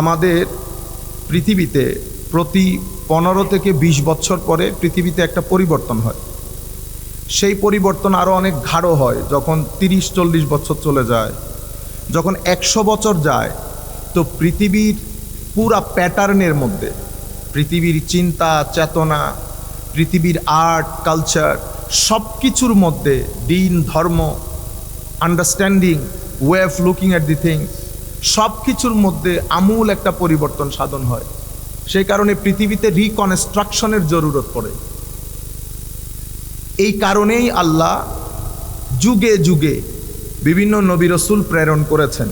আমাদের পৃথিবীতে প্রতি 15 থেকে 20 বছর পরে পৃথিবীতে একটা পরিবর্তন হয়। সেই পরিবর্তন আরও অনেক গাঢ় হয় যখন 30-40 বছর চলে যায়। যখন 100 বছর যায় তো পৃথিবীর পুরা প্যাটার্নের মধ্যে, পৃথিবীর চিন্তা চেতনা, পৃথিবীর আর্ট কালচার সব কিছুর মধ্যে দিন ধর্ম understanding way of looking at the things সব কিছুর মধ্যে আমূল একটা পরিবর্তন সাধন হয়। সেই কারণে পৃথিবীতে রিকনস্ট্রাকশনের জরুরত পড়ে। এই কারণেই আল্লাহ যুগে যুগে বিভিন্ন নবী রসুল প্রেরণ করেছেন।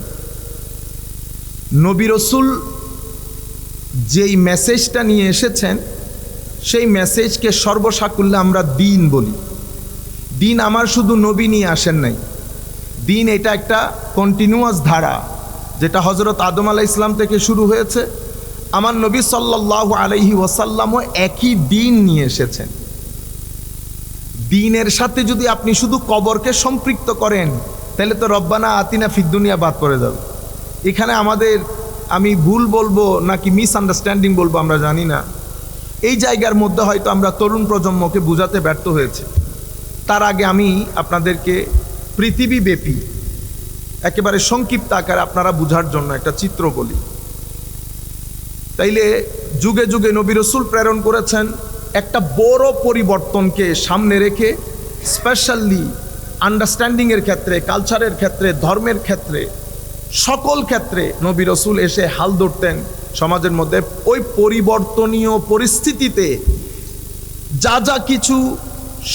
নবী রসুল যেই মেসেজটা নিয়ে এসেছেন সেই মেসেজকে সর্বসাকুল্যে আমরা দিন বলি। দিন আমার শুধু নবী নিয়ে আসেন নাই, দিন এটা একটা কন্টিনিউয়াস ধারা, যেটা হযরত আদম আলাইহিস সালাম থেকে শুরু হয়েছে। আমার নবী সাল্লাল্লাহু আলাইহি ওয়াসাল্লামও একই দিন নিয়ে এসেছেন। দিনের সাথে যদি আপনি শুধু কবরকে সম্পৃক্ত করেন তাহলে তো রব্বানা আতিনা ফিদ দুনিয়া বাদ করে যাবে। এখানে আমাদের, আমি ভুল বলবো নাকি মিসআন্ডারস্ট্যান্ডিং বলবো আমরা জানি না, এই জায়গার মধ্যে হয়তো আমরা তরুণ প্রজন্মকে বোঝাতে ব্যর্থ হয়েছে। তার আগে আমি আপনাদেরকে পৃথিবীব্যাপী একেবারে সংক্ষিপ্ত আকারে আপনারা বোঝার জন্য একটা চিত্র বলি। তাইলে যুগে যুগে নবী রসুল প্রেরণ করেছেন একটা বড় পরিবর্তনকে সামনে রেখে, স্পেশালি আন্ডারস্ট্যান্ডিংয়ের ক্ষেত্রে, কালচারের ক্ষেত্রে, ধর্মের ক্ষেত্রে, সকল ক্ষেত্রে নবী রসুল এসে হাল ধরতেন সমাজের মধ্যে। ওই পরিবর্তনীয় পরিস্থিতিতে যা যা কিছু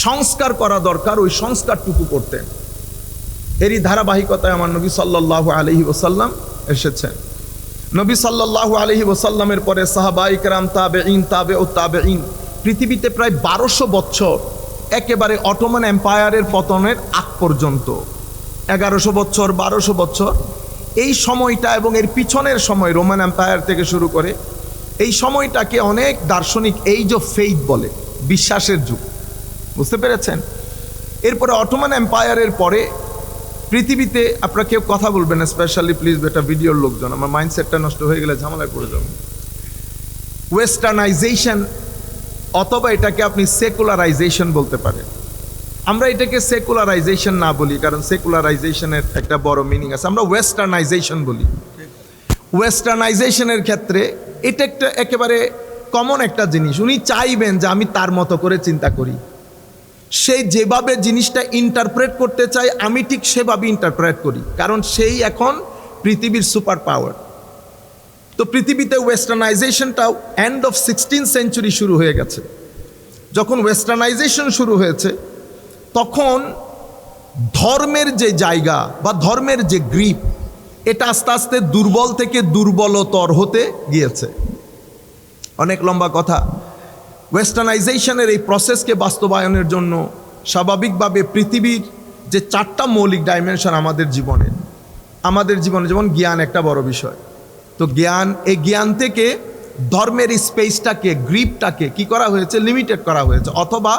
সংস্কার করা দরকার ওই সংস্কারটুকু করতেন। এরই ধারাবাহিকতায় আমার নবী সাল্লাল্লাহু আলাইহি ওয়াসাল্লাম এসেছেন। নবী সাল্লাল্লাহু আলাইহি ওয়াসাল্লামের পরে সাহাবায়ে কেরাম, তাবেঈন, তাবেউত তাবেঈন, পৃথিবীতে প্রায় 1200 বছর একেবারে অটোমান এম্পায়ারের পতনের আগ পর্যন্ত, 1100 বছর 1200 বছর এই সময়টা এবং এর পিছনের সময় রোমান এম্পায়ার থেকে শুরু করে এই সময়টাকে অনেক দার্শনিক এইজ অফ ফেইথ বলে, বিশ্বাসের যুগ। বুঝতে পেরেছেন? এরপরে অটোমান এম্পায়ারের পরে পৃথিবীতে, আপনারা কেউ কথা বলবেন স্পেশালি প্লিজ, এটা ভিডিওর লোকজন, আমার মাইন্ডসেটটা নষ্ট হয়ে গেলে ঝামেলায় পড়ে যাব। ওয়েস্টার্নাইজেশন অথবা এটাকে আপনি সেকুলারাইজেশন বলতে পারেন। আমরা এটাকে সেকুলারাইজেশন না বলি, কারণ সেকুলারাইজেশনের একটা বড় মিনিং আছে। আমরা ওয়েস্টার্নাইজেশন বলি। ওয়েস্টার্নাইজেশনের ক্ষেত্রে এটা একটা একেবারে কমন একটা জিনিস। উনি চাইবেন যে আমি তার মতো করে চিন্তা করি, সে যেভাবে জিনিসটা ইন্টারপ্রেট করতে চায় আমি ঠিক সেভাবে ইন্টারপ্রেট করি, কারণ সেই এখন পৃথিবীর সুপার পাওয়ার। তো পৃথিবীতে ওয়েস্টার্নাইজেশনটাও এন্ড অফ 16th সেঞ্চুরি শুরু হয়ে গেছে। যখন ওয়েস্টার্নাইজেশন শুরু হয়েছে তখন ধর্মের যে জায়গা বা ধর্মের যে গ্রিপ, এটা আস্তে আস্তে দুর্বল থেকে দুর্বলতর হতে গিয়েছে। অনেক লম্বা কথা। ওয়েস্টার্নাইজেশনের এই প্রসেসকে বাস্তবায়নের জন্য স্বাভাবিকভাবে পৃথিবীর যে 4টা মৌলিক ডাইমেনশন আমাদের জীবনে, যেমন জ্ঞান একটা বড় বিষয়। তো জ্ঞান, এই জ্ঞান থেকে ধর্মের স্পেসটাকে, গ্রিপটাকে কি করা হয়েছে, লিমিটেড করা হয়েছে, অথবা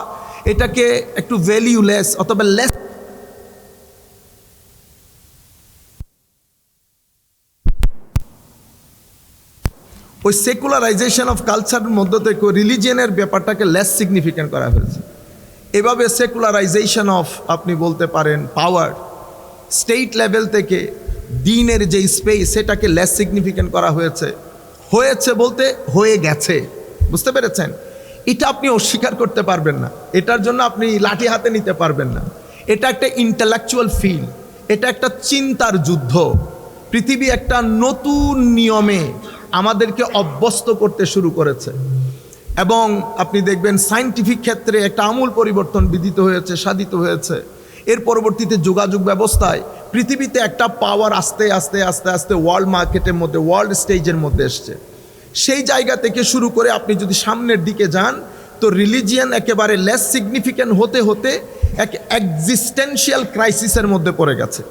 এটাকে একটু ভ্যালিউলেস অথবা লেস। ওই সেকুলারাইজেশন অফ কালচারের মধ্য থেকে রিলিজিয়নের ব্যাপারটাকে লেস সিগনিফিক্যান্ট করা হয়েছে। এভাবে সেকুলারাইজেশন অফ, আপনি বলতে পারেন, পাওয়ার, স্টেট লেভেল থেকে দিনের যে স্পেস সেটাকে লেস সিগনিফিক্যান্ট করা হয়েছে। বলতে হয়ে গেছে। বুঝতে পেরেছেন? এটা আপনি অস্বীকার করতে পারবেন না, এটার জন্য আপনি লাঠি হাতে নিতে পারবেন না। এটা একটা ইন্টেলেকচুয়াল ফিল্ড, এটা একটা চিন্তার যুদ্ধ। পৃথিবী একটা নতুন নিয়মে আমাদেরকে অভ্যস্ত করতে শুরু করেছে এবং আপনি দেখবেন সায়েন্টিফিক ক্ষেত্রে একটা আমূল পরিবর্তন বিদিত হয়েছে, সাধিত হয়েছে। এর পরবর্তীতে যোগাযোগ ব্যবস্থায় পৃথিবীতে একটা পাওয়ার আস্তে আস্তে আস্তে আস্তে ওয়ার্ল্ড মার্কেটের মধ্যে, ওয়ার্ল্ড স্টেজের মধ্যে এসছে। সেই জায়গা থেকে শুরু করে আপনি যদি সামনের দিকে যান তো রিলিজিয়ান একেবারে লেস সিগনিফিক্যান্ট হতে হতে এক এক্সিস্টেন্সিয়াল ক্রাইসিসের মধ্যে পড়ে গেছে।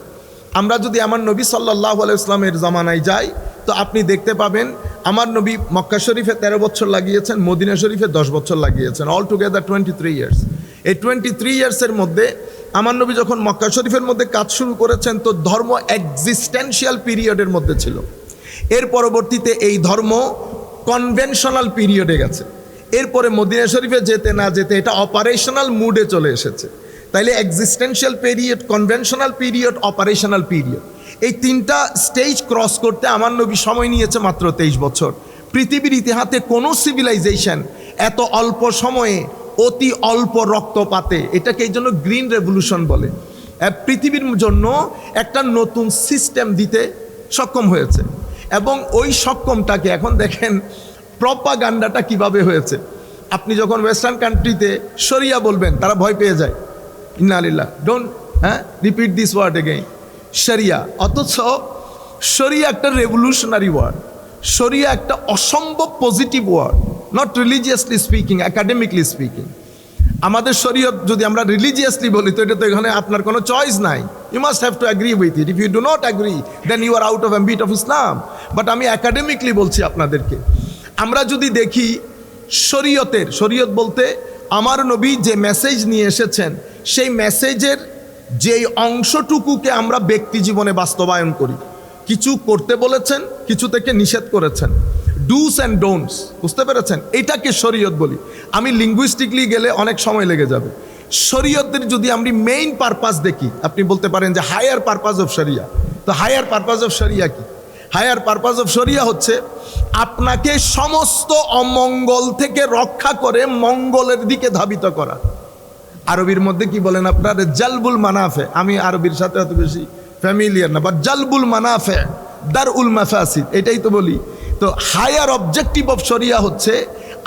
আমরা যদি আমার নবী সাল্লাল্লাহু আলাইহি ওয়াসাল্লামের জামানায় যাই তো আপনি দেখতে পাবেন আমার নবী মক্কা শরীফে 13 বছর লাগিয়েছেন, মদিনা শরীফে 10 বছর লাগিয়েছেন, অল টুগেদার 23 ইয়ার্স। এই 23 ইয়ার্সের মধ্যে আমার নবী যখন মক্কা শরীফের মধ্যে কাজ শুরু করেছেন তো ধর্ম এক্সিস্টেন্সিয়াল পিরিয়ডের মধ্যে ছিল। এর পরবর্তীতে এই ধর্ম কনভেনশনাল পিরিয়ডে গেছে। এরপরে মদিনা শরীফে যেতে না যেতে এটা অপারেশনাল মুডে চলে এসেছে। তাইলে existential period, conventional period, operational period, এই তিনটা স্টেজ ক্রস করতে আমার নবী সময় নিয়েছে মাত্র 23 বছর। পৃথিবীর ইতিহাসে কোনো সিভিলাইজেশন এত অল্প সময়ে অতি অল্প রক্তপাতে, এটাকে এই জন্য গ্রিন রেভলিউশন বলে, পৃথিবীর জন্য একটা নতুন সিস্টেম দিতে সক্ষম হয়েছে। এবং ওই সক্ষমটাকে এখন দেখেন প্রপাগান্ডাটা কিভাবে হয়েছে। আপনি যখন ওয়েস্টার্ন কান্ট্রিতে শরিয়া বলবেন তারা ভয় পেয়ে যায়, ইন্নালিল্লাহ, don't repeat this word again, শরিয়া। অথচ শরিয়া একটা রেভলিউশনারি ওয়ার্ড, শরিয়া একটা অসম্ভব positive word, not religiously speaking, academically speaking. আমাদের শরীয়ত যদি আমরা রিলিজিয়াসলি বলি তো এটা তো এখানে আপনার কোনো চয়েস নাই, you must have to agree with it. If you do not agree then you are out of ambit of Islam. But আমি একাডেমিকলি বলছি আপনাদেরকে, আমরা যদি দেখি শরীয়ত বলতে আমার নবী যে মেসেজ নিয়ে এসেছেন সেই মেসেজের যেই অংশটুকুকে আমরা ব্যক্তি জীবনে বাস্তবায়ন করি। কিছু করতে বলেছেন, কিছু থেকে নিষেধ করেছেন, ডুস অ্যান্ড ডোন্টস, বুঝতে পেরেছেন? এটাকে শরীয়ত বলি। আমি লিঙ্গুইস্টিকলি গেলে অনেক সময় লেগে যাবে। শরীয়তের যদি আমরা মেইন পারপাস দেখি, আপনি বলতে পারেন যে হায়ার পারপাস অফ শরিয়া। তো হায়ার পারপাস অফ শরিয়া কি? হায়ার পারপাস অফ শরিয়া হচ্ছে আপনাকে সমস্ত অমঙ্গল থেকে রক্ষা করে মঙ্গলের দিকে ধাবিত করা। আরবির মধ্যে কি বলেন আপনার, জালবুল মানাফে। আমি আরবির সাথে অত বেশি ফ্যামিলিয়ার না, বাট জালবুল মানাফে দারউল মাফাসিদ, এটাই তো বলি। তো হায়ার অবজেক্টিভ অফ শরিয়া হচ্ছে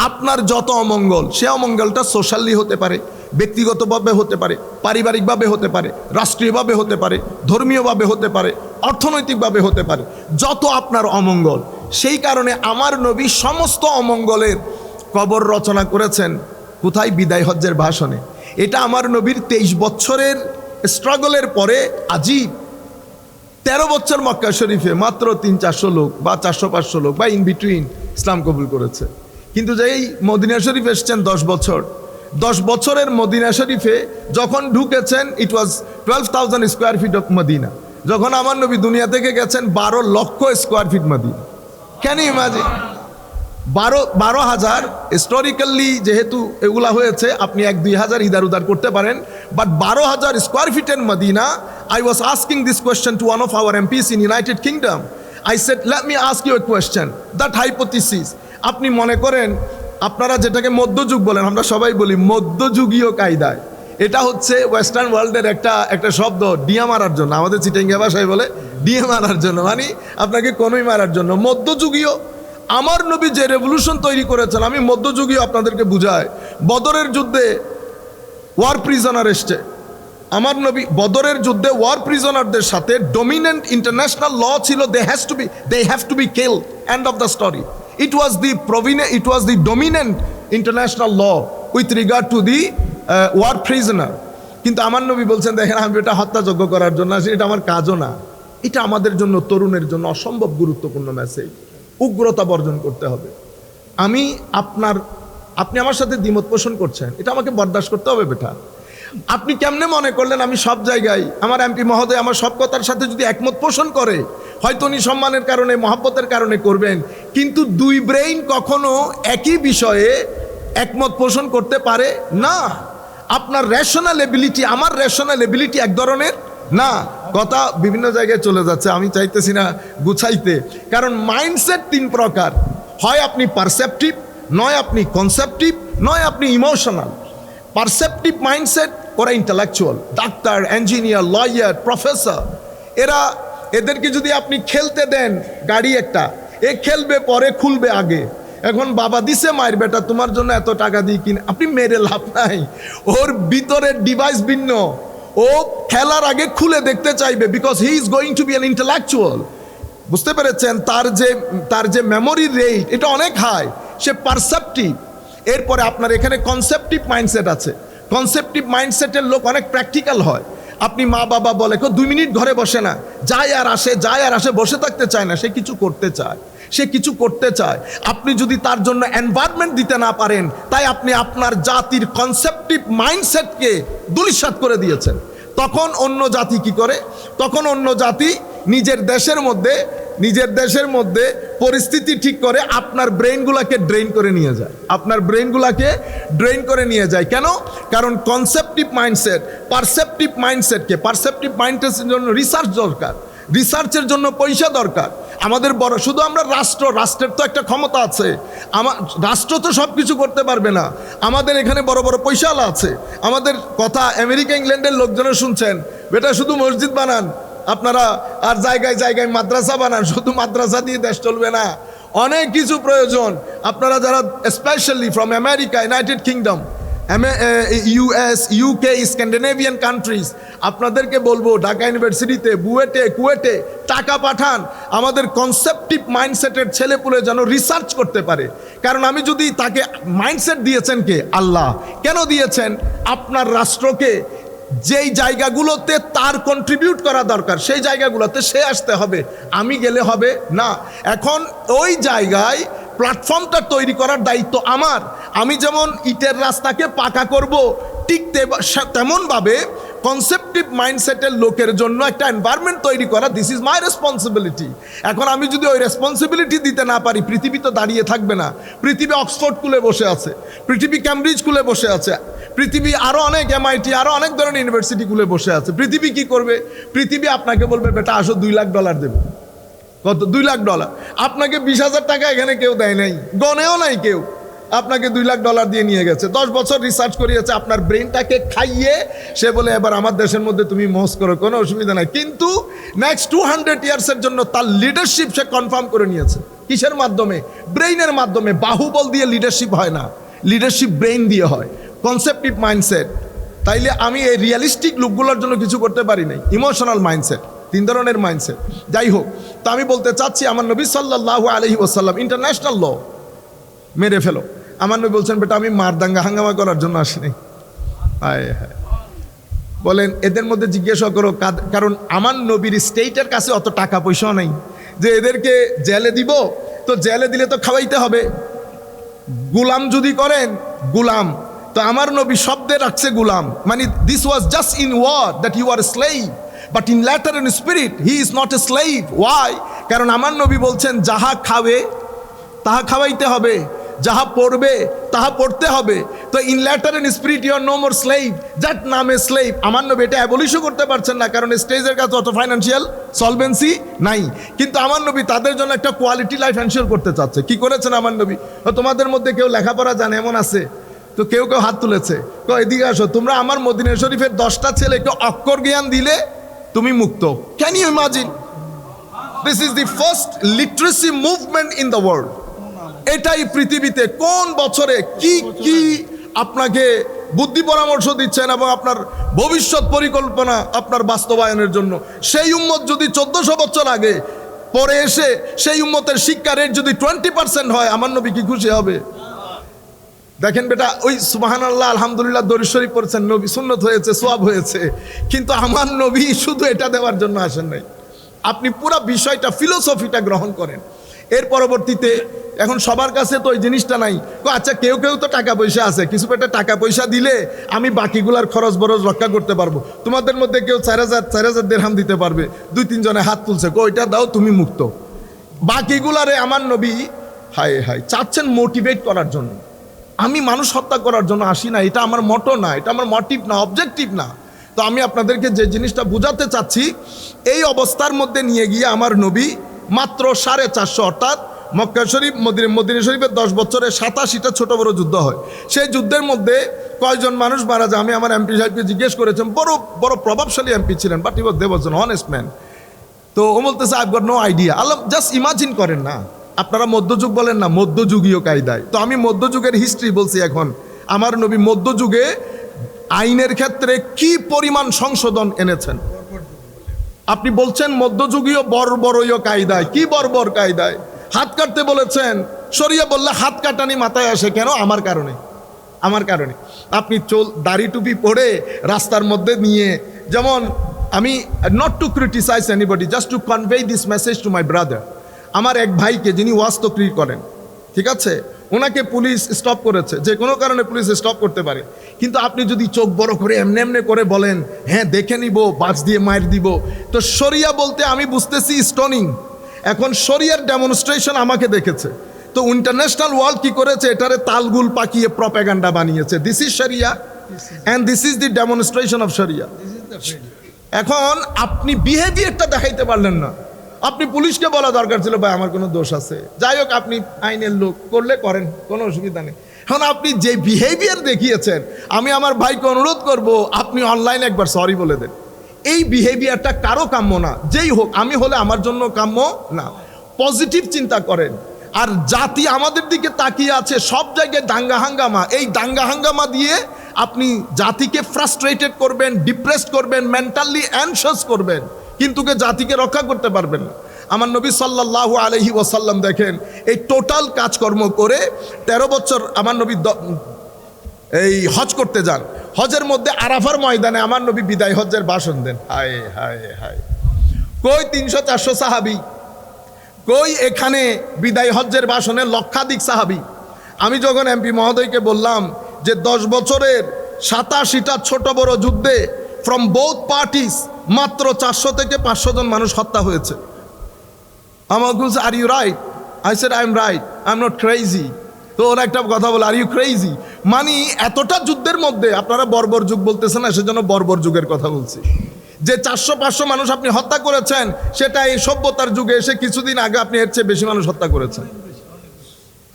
আপনার যত অমঙ্গল, সে অমঙ্গলটা সোশ্যালি হতে পারে, ব্যক্তিগতভাবে হতে পারে, পারিবারিকভাবে হতে পারে, রাষ্ট্রীয়ভাবে হতে পারে, ধর্মীয়ভাবে হতে পারে, অর্থনৈতিকভাবে হতে পারে, যত আপনার অমঙ্গল। সেই কারণে আমার নবী সমস্ত অমঙ্গলের কবর রচনা করেছেন কোথায়? বিদায় হজ্জের ভাষণে। এটা আমার নবীর 23 বছরের স্ট্রাগলের পরে আজীব 13 বছর মক্কা শরীফে মাত্র 300-400 লোক বা 400-500 লোক বা ইন বিটুইন ইসলাম কবুল করেছে। কিন্তু যেই মদিনা শরীফ এসছেন 10 বছর, 10 বছরের মদিনা শরীফে যখন ঢুকেছেন, it was 12,000 square feet of Medina. যখন আমার নবী দুনিয়া থেকে গেছেন 12 lakh square feet Medina. Can you imagine? 12,000 historically যেহেতু এগুলা হয়েছে, আপনি 1-2 হাজার ইদার উদার করতে পারেন, বাট 12,000 স্কোয়ার ফিটের Medina. I was asking this question to one of our MPs in United Kingdom. I said, let me ask you a question. That hypothesis, আপনি মনে করেন আপনারা যেটাকে মধ্যযুগ বলেন, আমরা সবাই বলি মধ্যযুগীয় কায়দায়, এটা হচ্ছে ওয়েস্টার্ন ওয়ার্ল্ডের একটা শব্দ ডিয়া মারার জন্য, আমাদের চিটাঙ্গা ভাষায় বলে ডিয়া মারার জন্য, মানে আপনাকে কোনোই মারার জন্য। মধ্যযুগীয় আমার নবী যে রেভলিউশন তৈরি করেছেন, আমি মধ্যযুগীয় আপনাদেরকে বুঝাই। বদরের যুদ্ধে ওয়ার প্রিজনার এসছে, আমার নবী বদরের যুদ্ধে ওয়ার প্রিজনারদের সাথে ডমিনেন্ট ইন্টারন্যাশনাল ল ছিল, they have to be killed, end of the story. It was the dominant international law with regard to the war prisoner. কিন্তু আমার নবী বলছেন, দেখেন আমি এটা হত্যাযজ্ঞ করার জন্য আসি, এটা আমার কাজও না। এটা আমাদের জন্য, তরুণের জন্য অসম্ভব গুরুত্বপূর্ণ মেসেজ। উগ্রতা বর্জন করতে হবে। আপনি আমার সাথে দ্বিমত পোষণ করছেন, এটা আমাকে বরদাস্ত করতে হবে বেটা। আপনি কেমনে মনে করলেন আমি সব জায়গায় আমার এমপি মহোদয় আমার সব কথার সাথে যদি একমত পোষণ করে, হয়তো উনি সম্মানের কারণে, মহব্বতের কারণে করবেন, কিন্তু দুই ব্রেইন কখনো একই বিষয়ে একমত পোষণ করতে পারে না। আপনার রেশনাল এবিলিটি, আমার রেশনাল এবিলিটি এক ধরনের না। কথা বিভিন্ন জায়গায় চলে যাচ্ছে, আমি চাইতেছি না গুছাইতে, কারণ মাইন্ডসেট 3 প্রকার। হয় আপনি পারসেপটিভ, নয় আপনি কনসেপটিভ, নয় আপনি ইমোশনাল। পারসেপটিভ মাইন্ডসেট ওরা intellectual, doctor, engineer, lawyer, professor. এদেরকে যদি আপনি খেলতে দেন গাড়ি একটা, এ খেলবে পরে খুলবে আগে। এখন বাবা দিছে মায়ের বেটা তোমার জন্য এত টাকা দিই কিনে, আপনি মেরে লাভ নাই। ওর ভিতরের ডিভাইস ভিন্ন, ও খেলার আগে খুলে দেখতে চাইবে, because he is going to be an intellectual. বুঝতে পেরেছেন? তার যে মেমোরি রেট এটা অনেক হাই, সে পারসেপটিভ। এরপরে আপনার এখানে কনসেপটিভ মাইন্ডসেট আছে। কনসেপটিভ মাইন্ডসেটের লোক অনেক প্র্যাকটিক্যাল হয়। আপনি মা বাবা বলে কেউ 2 মিনিট ঘরে বসে না, যায় আর আসে, বসে থাকতে চায় না, সে কিছু করতে চায়। আপনি যদি তার জন্য এনভায়রনমেন্ট দিতে না পারেন, তাই আপনি আপনার জাতির কনসেপটিভ মাইন্ডসেটকে ধূলিসাৎ করে দিয়েছেন। তখন অন্য জাতি কি করে? তখন অন্য জাতি নিজের দেশের মধ্যে নিজের দেশের মধ্যে পরিস্থিতি ঠিক করে আপনার ব্রেইনগুলোকে ড্রেন করে নিয়ে যায়, আপনার ব্রেইনগুলোকে ড্রেন করে নিয়ে যায়। কেন? কারণ কনসেপটিভ মাইন্ডসেট, পারসেপটিভ মাইন্ডসেটকে, পারসেপটিভ মাইন্ডসেটের জন্য রিসার্চ দরকার, রিসার্চের জন্য পয়সা দরকার। আমাদের বড় শুধু আমরা রাষ্ট্রের তো একটা ক্ষমতা আছে, রাষ্ট্র তো সব কিছু করতে পারবে না। আমাদের এখানে বড় বড় পয়সাওয়ালা আছে, আমাদের কথা আমেরিকা ইংল্যান্ডের লোকজনও শুনছেন, বেটা শুধু মসজিদ বানান আপনারা, আর জায়গায় জায়গায় মাদ্রাসা বানান, শুধু মাদ্রাসা দিয়ে দেশ চলবে না, অনেক কিছু প্রয়োজন। আপনারা যারা specially from America, United kingdom, US, UK, Scandinavian countries, আপনাদেরকে বলবো ঢাকা ইউনিভার্সিটিতে, বুয়েটে, কুয়েটে টাকা পাঠান, আমাদের কনসেপটিভ মাইন্ডসেটের ছেলেপুলে যেন রিসার্চ করতে পারে। কারণ আমি যদি তাকে মাইন্ডসেট দিয়েছেন কে? আল্লাহ। কেন দিয়েছেন? আপনার রাষ্ট্রকে যেই জায়গাগুলোতে তার কন্ট্রিবিউট করা দরকার সেই জায়গাগুলোতে সে আসতে হবে, আমি গেলে হবে না। এখন ওই জায়গায় প্ল্যাটফর্মটা তৈরি করার দায়িত্ব আমার। আমি যেমন ইটের রাস্তাকে পাকা করব, ঠিক তেমনভাবে কনসেপটিভ মাইন্ডসেটের লোকের জন্য একটা এনভায়রনমেন্ট তৈরি করা, দিস ইজ মাই রেসপন্সিবিলিটি। এখন আমি যদি ওই রেসপন্সিবিলিটি দিতে না পারি, পৃথিবী তো দাঁড়িয়ে থাকবে না। পৃথিবী অক্সফোর্ড খুলে বসে আছে, পৃথিবী ক্যামব্রিজ খুলে বসে আছে, পৃথিবী আরও অনেক MIT, আরও অনেক ধরনের ইউনিভার্সিটি খুলে বসে আছে। পৃথিবী কি করবে? পৃথিবী আপনাকে বলবে বেটা আসো $2 লাখ দেবে। কত? $2 লাখ। আপনাকে 20,000 টাকা এখানে কেউ দেয় নাই, গনেও নাই কেউ, আপনাকে $2 লাখ দিয়ে নিয়ে গেছে, 10 বছর রিসার্চ করিয়েছে, আপনার ব্রেনটাকে খাইয়ে সে বলে এবার আমার দেশের মধ্যে তুমি মোস করো, কোনো অসুবিধা নাই। কিন্তু নেক্সট 200 ইয়ার্সের জন্য তার লিডারশিপ সে কনফার্ম করে নিয়েছে। কিসের মাধ্যমে? ব্রেইনের মাধ্যমে। বাহুবল দিয়ে লিডারশিপ হয় না, লিডারশিপ ব্রেইন দিয়ে হয়, কনসেপটিভ মাইন্ডসেট। তাইলে আমি এই রিয়ালিস্টিক লোকগুলোর জন্য কিছু করতে পারি নাই। ইমোশনাল মাইন্ডসেট, 3 ধরনের মাইন্ডসেট। যাই হোক, তো আমি বলতে চাচ্ছি আমার নবী সাল্লাল্লাহু আলাইহি ওয়াসাল্লাম ইন্টারন্যাশনাল ল মেরে ফেলো। আমার নবী বলছেন বেটা আমি মারদাঙ্গা হাঙ্গামা করার জন্য আসি নাই। হায় হায়, বলেন এদের মধ্যে জিজ্ঞাসা করো, কারণ আমার নবীর স্টেটের কাছে অত টাকা পয়সাও নেই যে এদেরকে জেলে দিব। তো জেলে দিলে তো খাওয়াইতে হবে। গুলাম যদি করেন, গুলাম তো আমার নবী শব্দে রাখছে গুলাম, মানে this was just in word that you are slave, but in letter and spirit he is not a slave. Why? কারণ আমার নবী বলছেন যাহা খাবে তাহা খাওয়াইতে হবে, যাহা পড়বে তাহা পড়তে হবে। তো in letter and spirit you are no more slave, that name a slave. আমার নবী এটা অ্যাবলিশও করতে পারছেন না, কারণ স্টেজের কাছে অত ফাইন্যান্সিয়াল সলভেন্সি নাই। কিন্তু আমার নবী তাদের জন্য একটা কোয়ালিটি লাইফ এনশিওর করতে চাচ্ছে। কি করেছেন আমার নবী? তোমাদের মধ্যে কেউ লেখাপড়া জানে এমন আছে? তো কেউ কেউ হাত তুলেছে, এদিকে আসো, তোমরা আমার মদিনা শরীফের 10টা ছেলেকে অক্ষর জ্ঞান দিলে তুমি মুক্ত। Can you imagine? This is the first literacy movement in the world. এটাই পৃথিবীতে কোন বছরে কি কি আপনাকে বুদ্ধি পরামর্শ দিচ্ছেন এবং আপনার ভবিষ্যৎ পরিকল্পনা আপনার বাস্তবায়নের জন্য। সেই উম্মত যদি 1400 বছর আগে পরে এসে সেই উম্মতের শিক্ষা রেট যদি 20% হয়, আমার নবী কি খুশি হবে? দেখেন বেটা, ওই সুবহানাল্লাহ আলহামদুলিল্লাহ দরুদ শরীফ পড়ছেন, নবী সুন্নত হয়েছে, সওয়াব হয়েছে, কিন্তু আমার নবী শুধু এটা দেওয়ার জন্য আসেন নাই। আপনি পুরো বিষয়টা, ফিলোসফিটা গ্রহণ করেন। এর পরবর্তীতে এখন সবার কাছে তো ওই জিনিসটা নাই। আচ্ছা কেউ কেউ তো টাকা পয়সা আছে, কিছু একটা টাকা পয়সা দিলে আমি বাকিগুলার খরচ বরচ রক্ষা করতে পারবো। তোমাদের মধ্যে কেউ 4,000 দিরহাম দিতে পারবে, 2-3 জনে হাত তুলছে, ওইটা দাও তুমি মুক্ত। বাকিগুলারে আমার নবী হায় হায় চাচ্ছেন মোটিভেট করার জন্য। আমি মানুষ হত্যা করার জন্য আসি না, এটা আমার মোটো না, এটা আমার মোটিভ না, অবজেক্টিভ না। তো আমি আপনাদেরকে যে জিনিসটা বোঝাতে চাচ্ছি, এই অবস্থার মধ্যে নিয়ে গিয়ে আমার নবী মাত্র 450, অর্থাৎ মক্কা শরীফ মদিনা শরীফের 10 বছরে 87টা ছোট বড় যুদ্ধ হয়। সেই যুদ্ধের মধ্যে কয়জন মানুষ মারা যায়? আমি আমার এমপি সাহেবকে জিজ্ঞেস করেছেন, বড় বড় প্রভাবশালী এমপি ছিলেন, but he was an honest man. তো ও বলতেছে আই গট নো আইডিয়া। আল্লাহ জাস্ট ইমাজিন করেন না, আপনারা মধ্যযুগ বলেন না, মধ্যযুগীয় কায়দায়। তো আমি মধ্যযুগের হিস্ট্রি বলছি। এখন আমার নবী মধ্যযুগে আইনের ক্ষেত্রে কি পরিমাণ সংশোধন এনেছেন। আপনি বলছেন মধ্যযুগীয় বর্বরীয় কায়দায়, কি বর্বর কায়দায়? হাত কাটতে বলেছেন, শরিয়া বললে হাত কাটানি মাথায় আসে কেন? আমার কারণে, আমার কারণে। আপনি দাড়ি টুপি পরে রাস্তার মধ্যে নিয়ে, যেমন আমি not to criticise anybody, just to convey this message to my brother. আমার এক ভাইকে, যিনি ওয়াজ তকরির করেন, ঠিক আছে, ওনাকে পুলিশ স্টপ করেছে, যে কোনো কারণে পুলিশ স্টপ করতে পারে। কিন্তু আপনি যদি চোখ বড় করে এমনি এমনি করে বলেন হ্যাঁ দেখে নিব, বাজ দিয়ে মার দিব, তো শরিয়া বলতে আমি বুঝতেছি স্টোনিং। এখন শরিয়ার ডেমনস্ট্রেশন আমাকে দেখেছে, তো ইন্টারন্যাশনাল ওয়ার্ল্ড কি করেছে, এটারে তালগুল পাকিয়ে প্রপাগান্ডা বানিয়েছে, দিস ইজ শরিয়া and this is the demonstration of শরিয়া। এখন আপনি বিহেভিয়ারটা দেখাইতে পারলেন না, আপনি পুলিশকে বলা দরকার ছিল ভাই আমার কোনো দোষ আছে, যাই হোক আপনি আইনের লোক, করলে করেন, কোনো অসুবিধা নেই। এখন আপনি যে বিহেভিয়ার দেখিয়েছেন, আমি আমার ভাইকে অনুরোধ করব আপনি অনলাইনে একবার সরি বলে দেন। এই বিহেভিয়ারটা কারো কাম্য না, যেই হোক, আমি হলে আমার জন্য কাম্য না। পজিটিভ চিন্তা করেন। আর জাতি আমাদের দিকে তাকিয়ে আছে, সব জায়গায় দাঙ্গা হাঙ্গামা, এই দাঙ্গা হাঙ্গামা দিয়ে আপনি জাতিকে ফ্রাস্ট্রেটেড করবেন, ডিপ্রেসড করবেন, মেন্টালি অ্যানশাস করবেন, কিন্তু জাতিকে রক্ষা করতে পারবেন না। আমার নবী সাল্লাল্লাহু আলাইহি ওয়াসাল্লাম দেখেন এই টোটাল কাজকর্ম করে 13 বছর আমার নবী এই হজ করতে যান। হজের মধ্যে আরাফার ময়দানে আমার নবী বিদায় হজ্জের ভাষণ দেন। হায় হায় হায়, কই 300-400 সাহাবি, কই এখানে বিদায় হজ্জের ভাষণে লক্ষাধিক সাহাবি। আমি যখন এমপি মহোদয়কে বললাম যে 10 বছরের 87টা ছোট বড় যুদ্ধে ফ্রম বোথ পার্টিস মাত্র 400 থেকে 500 জন মানুষ হত্যা হয়েছে, আমাকে বলছে are you right? I said I am right, I am not crazy. তো ওরা একটা কথা বলে, আর ইউ ক্রেজি? মানে এতটা যুদ্ধের মধ্যে আপনারা বর্বর যুগ বলতেছেন না, সেজন্য বর্বর যুগের কথা বলছি। যে 400-500 মানুষ আপনি হত্যা করেছেন, সেটা এই সভ্যতার যুগে এসে কিছুদিন আগে আপনি এর চেয়ে বেশি মানুষ হত্যা করেছেন।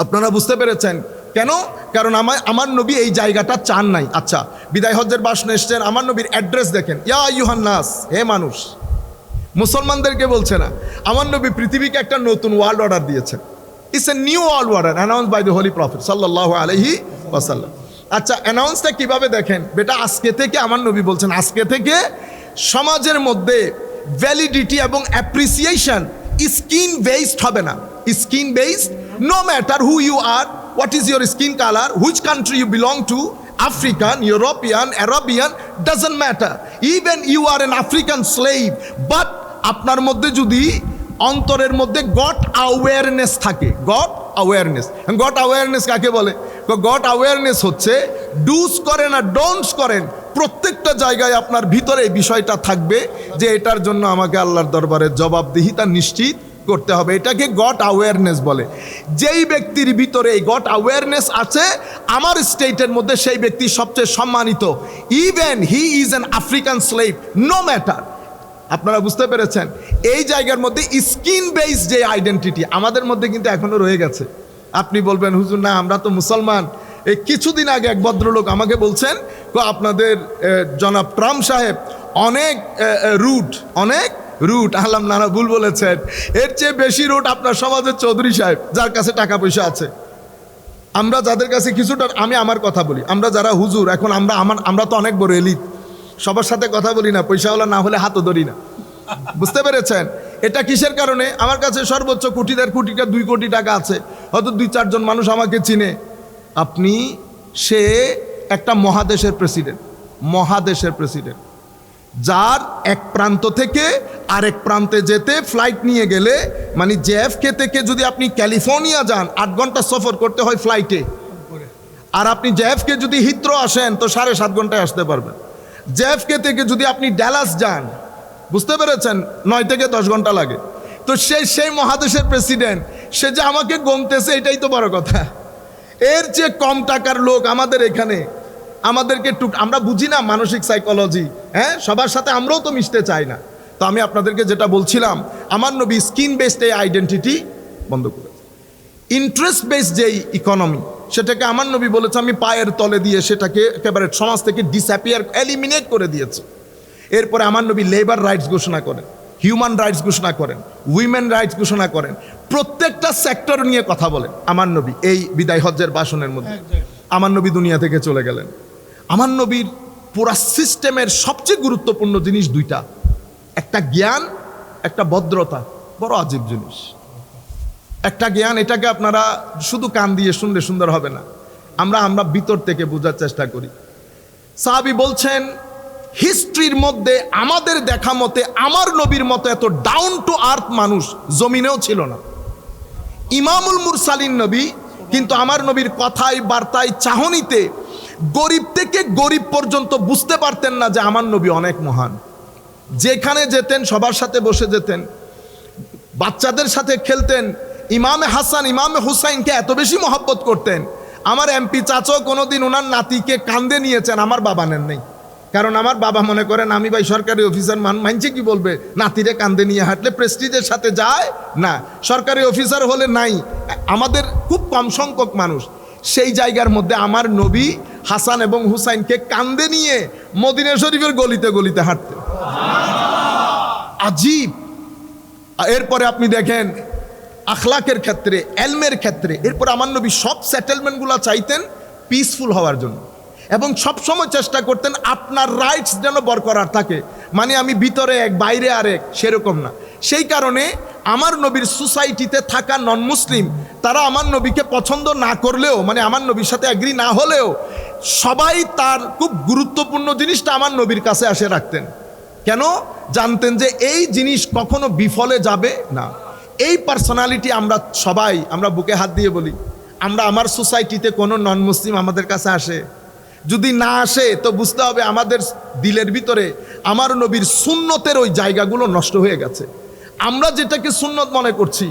আপনারা বুঝতে পেরেছেন কেন? কারণ আমার নবী এই জায়গাটা চান নাই। আচ্ছা, বিদায় হজ্জের ভাষণে এসছেন, আমার নবীর অ্যাড্রেস দেখেন, ইয়া আইয়ুহান নাস, হে মানুষ। মুসলমানদেরকে বলছে না, আমার নবী পৃথিবীকে একটা নতুন ওয়ার্ল্ড অর্ডার দিয়েছেন। It's a new world order announce by the holy prophet সাল্লাল্লাহু আলাইহি ওয়াসাল্লাম। আচ্ছা, অ্যানাউন্সটা কিভাবে দেখেন বেটা? আজকে থেকে আমার নবী বলছেন, আজকে থেকে সমাজের মধ্যে ভ্যালিডিটি এবং অ্যাপ্রিসিয়েশন স্কিন বেসড হবে না। Skin based, no matter who you are, what is your skin colour, which country you belong to, African, European, Arabian, doesn't matter. Even you are an African slave, but আপনার মধ্যে যদি অন্তরের মধ্যে god awareness থাকে, god awareness. God awareness কাকে বলে? God awareness হচ্ছে ডুস করেন আর ডোন্টস করেন, প্রত্যেকটা জায়গায় আপনার ভিতরে এই বিষয়টা থাকবে যে এটার জন্য আমাকে আল্লাহর দরবারে জবাবদিহিতা নিশ্চিত করতে হবে। এটাকে গড অ্যাওয়ারনেস বলে। যেই ব্যক্তির ভিতরে এই গড অ্যাওয়ারনেস আছে, আমার স্টেটের মধ্যে সেই ব্যক্তি সবচেয়ে সম্মানিত। Even he is an African slave, no matter. আপনারা বুঝতে পেরেছেন? এই জায়গার মধ্যে স্কিন বেস যে আইডেন্টিটি আমাদের মধ্যে কিন্তু এখনো রয়ে গেছে। আপনি বলবেন হুজুর না আমরা তো মুসলমান। এই কিছুদিন আগে এক ভদ্রলোক আমাকে বলছেন, আপনাদের জনাব ট্রাম্প সাহেব অনেক রুট। আহলাম নানা ভুল বলেছেন, এর চেয়ে বেশি রুট আপনার সমাজের চৌধুরী সাহেব, যার কাছে টাকা পয়সা আছে। আমরা যাদের কাছে কিছুটা, আমি আমার কথা বলি, আমরা যারা হুজুর এখন আমরা তো অনেক বড় এলিট, সবার সাথে কথা বলি না, পয়সাওয়ালা না হলে হাতও ধরি না। বুঝতে পেরেছেন? এটা কিসের কারণে? আমার কাছে সর্বোচ্চ 2 কোটি টাকা আছে, হয়তো 2-4 জন মানুষ আমাকে চিনে। আপনি সে একটা মহাদেশের প্রেসিডেন্ট, যার এক প্রান্ত থেকে আরেক প্রান্তে যেতে ফ্লাইট নিয়ে গেলে, মানে জেএফকে থেকে যদি আপনি ক্যালিফোর্নিয়া যান 8 ঘন্টা সফর করতে হয় ফ্লাইটে, আর আপনি জেএফকে যদি হিথ্রো আসেন তো 7.5 ঘন্টায় আসতে পারবেন। জেএফকে থেকে যদি আপনি ডালাস যান, বুঝতে পেরেছেন, 9 থেকে 10 ঘন্টা লাগে। তো সেই মহাদেশের প্রেসিডেন্ট, সে যে আমাকে গমতেছে, এটাই তো বড় কথা। এর চেয়ে কম টাকার লোক আমাদের এখানে, আমাদেরকে আমরা বুঝি না মানসিক সাইকোলজি, হ্যাঁ, সবার সাথে আমরাও তো মিশতে চাই না। তো আমি আপনাদেরকে যেটা বলছিলাম, আমার নবী স্কিন বেসড এই আইডেন্টিটি বন্ধ করেছে। ইন্টারেস্ট বেসড যেই ইকোনমি, সেটাকে আমার নবী বলেছে আমি পায়ের তলে দিয়ে সেটাকে একেবারে সমাজ থেকে ডিসঅ্যাপিয়ার, এলিমিনেট করে দিয়েছে। এরপরে আমার নবী লেবার রাইটস ঘোষণা করেন, হিউম্যান রাইটস ঘোষণা করেন, উইমেন রাইটস ঘোষণা করেন, প্রত্যেকটা সেক্টর নিয়ে কথা বলেন আমার নবী। এই বিদায় হজ্জের ভাষণের মধ্যে আমার নবী দুনিয়া থেকে চলে গেলেন। আমার নবীর পুরা সিস্টেমের সবচেয়ে গুরুত্বপূর্ণ জিনিস 2টা, একটা জ্ঞান, একটা ভদ্রতা। বড় আজীব জিনিস একটা জ্ঞান। এটাকে আপনারা শুধু কান দিয়ে শুনলে সুন্দর হবে না, আমরা ভিতর থেকে বোঝার চেষ্টা করি। সাহাবী বলছেন, হিস্ট্রির মধ্যে আমাদের দেখা মতে আমার নবীর মতো এত ডাউন টু আর্থ মানুষ জমিনেও ছিল না। ইমামুল মুরসালিন নবী, কিন্তু আমার নবীর কথায়, বার্তায়, চাহনিতে গরিব থেকে গরিব পর্যন্ত বুঝতে পারতেন না যে আমার নবী অনেক মহান। যেখানে যেতেন সবার সাথে বসে যেতেন, বাচ্চাদের সাথে খেলতেন, ইমামে হাসান ইমামে হুসাইনকে এত বেশি মহব্বত করতেন। আমার এমপি চাচা কোনোদিন ওনার নাতিকে কান্দে নিয়েছেন, আমার বাবা নেন নেই। কারণ আমার বাবা মনে করেন আমি ভাই সরকারি অফিসার, মানছে কি বলবে, নাতিরে কান্দে নিয়ে হাঁটলে প্রেস্টিজের সাথে যায় না, সরকারি অফিসার হলে নাই। আমাদের খুব কম সংখ্যক মানুষ সেই জায়গার মধ্যে আমার নবী হাসান এবং হুসাইনকে কান্দে নিয়ে মদিনা শরীফের গলিতে গলিতে হাঁটতেন। আজীব। এরপরে আপনি দেখেন আখলাকের ক্ষেত্রে, এলমের ক্ষেত্রে, এরপর আমার নবী সব সেটেলমেন্টগুলো চাইতেন পিসফুল হওয়ার জন্য, এবং সবসময় চেষ্টা করতেন আপনার রাইটস যেন বরকরার থাকে। মানে আমি ভিতরে এক বাইরে আরেক সেরকম না। সেই কারণে আমার নবীর সোসাইটিতে থাকা নন মুসলিম তারা আমার নবীকে পছন্দ না করলেও, মানে আমার নবীর সাথে এগ্রি না হলেও, সবাই তার খুব গুরুত্বপূর্ণ জিনিসটা আমার নবীর কাছে আসে রাখতেন। কেন? জানতেন যে এই জিনিস কখনো বিফলে যাবে না। এই পার্সোনালিটি আমরা সবাই, আমরা বুকে হাত দিয়ে বলি, আমরা আমার সোসাইটিতে কোনো নন মুসলিম আমাদের কাছে আসে, যদি না আসে তো বুঝতে হবে আমাদের দিলের ভিতরে আমার নবীর সুন্নতের ওই জায়গাগুলো নষ্ট হয়ে গেছে। আমরা যেটাকে সুন্নত মনে করছি,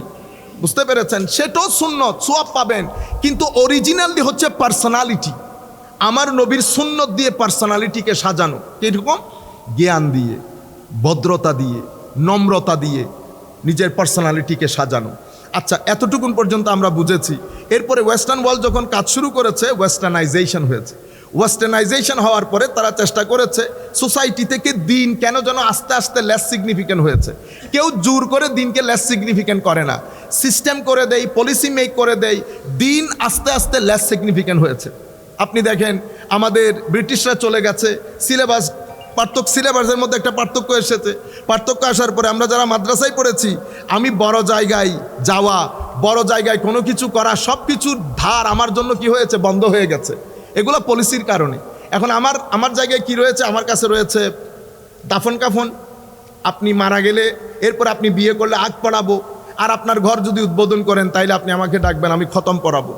বুঝতে পেরেছেন, সেটাও সুন্নত, সোয়াব পাবেন, কিন্তু অরিজিনালি হচ্ছে পার্সোনালিটি। আমার নবীর সুন্নত দিয়ে পার্সোনালিটিকে সাজানো, কিরকম? জ্ঞান দিয়ে, ভদ্রতা দিয়ে, নম্রতা দিয়ে নিজের পার্সোনালিটিকে সাজানো। আচ্ছা, এতটুকুন পর্যন্ত আমরা বুঝেছি। এরপরে ওয়েস্টার্ন ওয়ার্ল্ড যখন কাজ শুরু করেছে, ওয়েস্টার্নাইজেশন হয়েছে। ওয়েস্টার্নাইজেশন হওয়ার পরে তারা চেষ্টা করেছে সোসাইটি থেকে দিন কেন যেন আস্তে আস্তে লেস সিগনিফিক্যান্ট হয়েছে। কেউ জোর করে দিনকে লেস সিগনিফিক্যান্ট করে না, সিস্টেম করে দেয়, পলিসি মেক করে দেয়, দিন আস্তে আস্তে লেস সিগনিফিক্যান্ট হয়েছে। আপনি দেখেন আমাদের ব্রিটিশরা চলে গেছে, সিলেবাসের মধ্যে একটা পার্থক্য এসেছে। পার্থক্য আসার পরে আমরা যারা মাদ্রাসায় পড়েছি, আমি বড় জায়গায় যাওয়া, বড় জায়গায় কোনো কিছু করা, সব কিছুর ধার আমার জন্য কি হয়েছে? বন্ধ হয়ে গেছে। এগুলো পলিসির কারণে। এখন আমার জায়গায় কি রয়েছে? আমার কাছে রয়েছে দাফন কাফন, আপনি মারা গেলে এরপর আপনি বিয়ে করলে আগ পড়াবো, আর আপনার ঘর যদি উদ্বোধন করেন তাইলে আপনি আমাকে ডাকবেন, আমি খতম পড়াবো।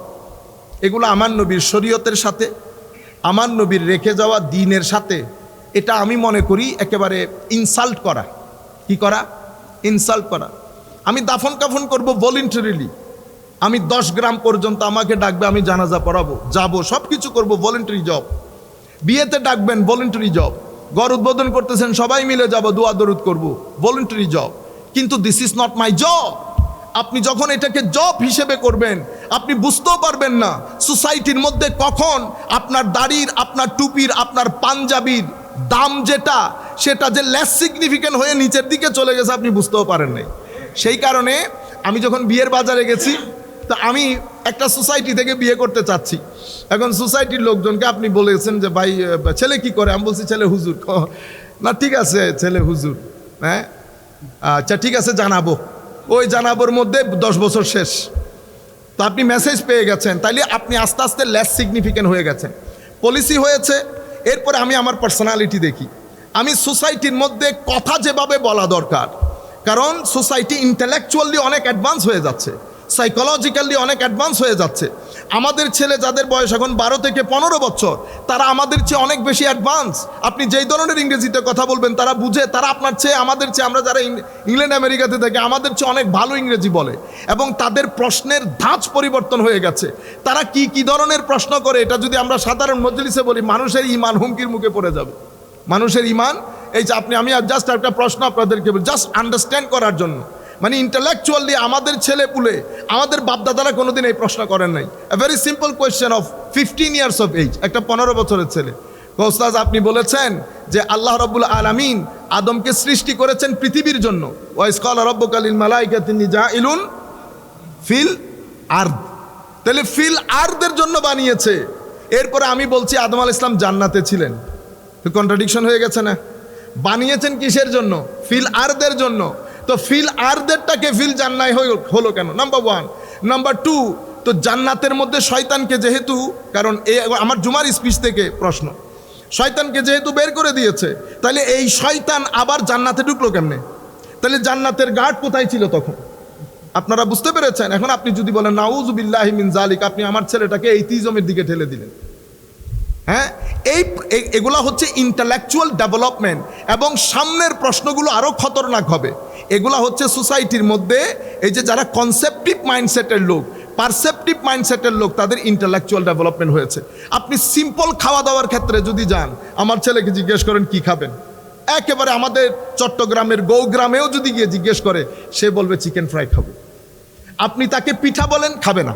এগুলো আমার নবীর শরীয়তের সাথে, আমার নবীর রেখে যাওয়া দ্বীনের সাথে, এটা আমি মনে করি একেবারে ইনসাল্ট করা। কি করা? ইনসাল্ট করা। আমি দাফন কাফন করব ভলেন্টারিলি, আমি 10 গ্রাম পর্যন্ত আমাকে ডাকবে, আমি জানাজা পড়াবো, যাবো, সব কিছু করবো, ভলেন্টারি জব। বিয়েতে ডাকবেন, ভলেন্টারি জব। ঘর উদ্বোধন করতেছেন, সবাই মিলে যাব, দোয়া দরুদ করবো, ভলেন্টারি জব। কিন্তু this is not my job. আপনি যখন এটাকে জব হিসেবে করবেন, আপনি বুঝতেও পারবেন না সোসাইটির মধ্যে কখন আপনার দাড়ির, আপনার টুপির, আপনার পাঞ্জাবির দাম যেটা, সেটা যে লেস সিগনিফিক্যান্ট হয়ে নিচের দিকে চলে গেছে, আপনি বুঝতেও পারেন নাই। সেই কারণে আমি যখন বিয়ের বাজারে গেছি, তো আমি একটা সোসাইটি থেকে বিয়ে করতে চাচ্ছি। এখন সোসাইটির লোকজনকে আপনি বলেছেন যে ভাই ছেলে কি করে? আমি বলছি ছেলে হুজুর। না ঠিক আছে, ছেলে হুজুর, হ্যাঁ আচ্ছা ঠিক আছে, জানাবো। ওই জানাবোর মধ্যে 10 বছর শেষ। তো আপনি মেসেজ পেয়ে গেছেন, তাইলে আপনি আস্তে আস্তে লেস সিগনিফিক্যান্ট হয়ে গেছেন। পলিসি হয়েছে। এরপরে আমি আমার পার্সোনালিটি দেখি, আমি সোসাইটির মধ্যে কথা যেভাবে বলা দরকার, কারণ সোসাইটি ইন্টেলেকচুয়ালি অনেক অ্যাডভান্স হয়ে যাচ্ছে, সাইকোলজিক্যালি অনেক অ্যাডভান্স হয়ে যাচ্ছে। আমাদের ছেলে যাদের বয়স এখন 12 থেকে 15 বছর, তারা আমাদের চেয়ে অনেক বেশি অ্যাডভান্স। আপনি যেই ধরনের ইংরেজিতে কথা বলবেন তারা বুঝে, তারা আপনার চেয়ে, আমাদের চেয়ে, আমরা যারা ইংল্যান্ড আমেরিকাতে থাকি আমাদের চেয়ে অনেক ভালো ইংরেজি বলে, এবং তাদের প্রশ্নের ধাঁচ পরিবর্তন হয়ে গেছে। তারা কি ধরনের প্রশ্ন করে, এটা যদি আমরা সাধারণ মজলিসে বলি, মানুষের ইমান হুমকির মুখে পড়ে যাবে। মানুষের ইমান, এই যে আমি জাস্ট একটা প্রশ্ন আপনাদেরকে বলি, জাস্ট আন্ডারস্ট্যান্ড করার জন্য, মানে ইন্টেলেকচুয়ালি আমাদের ছেলে পুলে, আমাদের বাপদাদারা কোনোদিন এই প্রশ্ন করেন নাই। A very simple question of 15 years of age, একটা 15 বছরের ছেলে। ওস্তাদ আপনি বলেছেন যে আল্লাহ রাব্বুল আলামিন আদমকে সৃষ্টি করেছেন পৃথিবীর জন্য। ওয়াইজ ক্বালা রাব্বুকা লিল মালাইকাতি ইন্নী জাইলুন ফিল আরদ, তাহলে ফিল আরদের জন্য বানিয়েছে। এরপরে আমি বলছি আদম আলাইহিস সালাম জান্নাতে ছিলেন, তো কন্ট্রাডিকশন হয়ে গেছে না? বানিয়েছেন কিসের জন্য? ফিল আরদের জন্য। তো ফিল আরদেরটাকে ফিল জান্নায় হলো কেন? নাম্বার 1। নাম্বার 2, তো জান্নাতের মধ্যে শয়তানকে যেহেতু, কারণ আমার জুমার স্পিচ থেকে প্রশ্ন, শয়তানকে যেহেতু বের করে দিয়েছে, তাহলে এই শয়তান আবার জান্নাতে ঢুকলো কেমনে? তাহলে জান্নাতের গার্ড কোথায় ছিল তখন? আপনারা বুঝতে পেরেছেন? এখন আপনি যদি বলেন নাউযু বিল্লাহি মিন যালিক, আপনি আমার ছেলেটাকে এইতিজমের দিকে ঠেলে দিলেন। হ্যাঁ, এগুলা হচ্ছে ইন্টেলেকচুয়াল ডেভেলপমেন্ট, এবং সামনের প্রশ্নগুলো আরও খতরনাক হবে। এগুলা হচ্ছে সোসাইটির মধ্যে এই যে যারা কনসেপটিভ মাইন্ডসেটের লোক, পারসেপটিভ মাইন্ডসেটের লোক, তাদের ইন্টেলেকচুয়াল ডেভেলপমেন্ট হয়েছে। আপনি সিম্পল খাওয়া দাওয়ার ক্ষেত্রে যদি যান, আমার ছেলেকে জিজ্ঞেস করেন কি খাবেন, একেবারে আমাদের চট্টগ্রামের গৌগ্রামেও যদি গিয়ে জিজ্ঞেস করে, সে বলবে চিকেন ফ্রাই খাবো। আপনি তাকে পিঠা বলেন, খাবে না।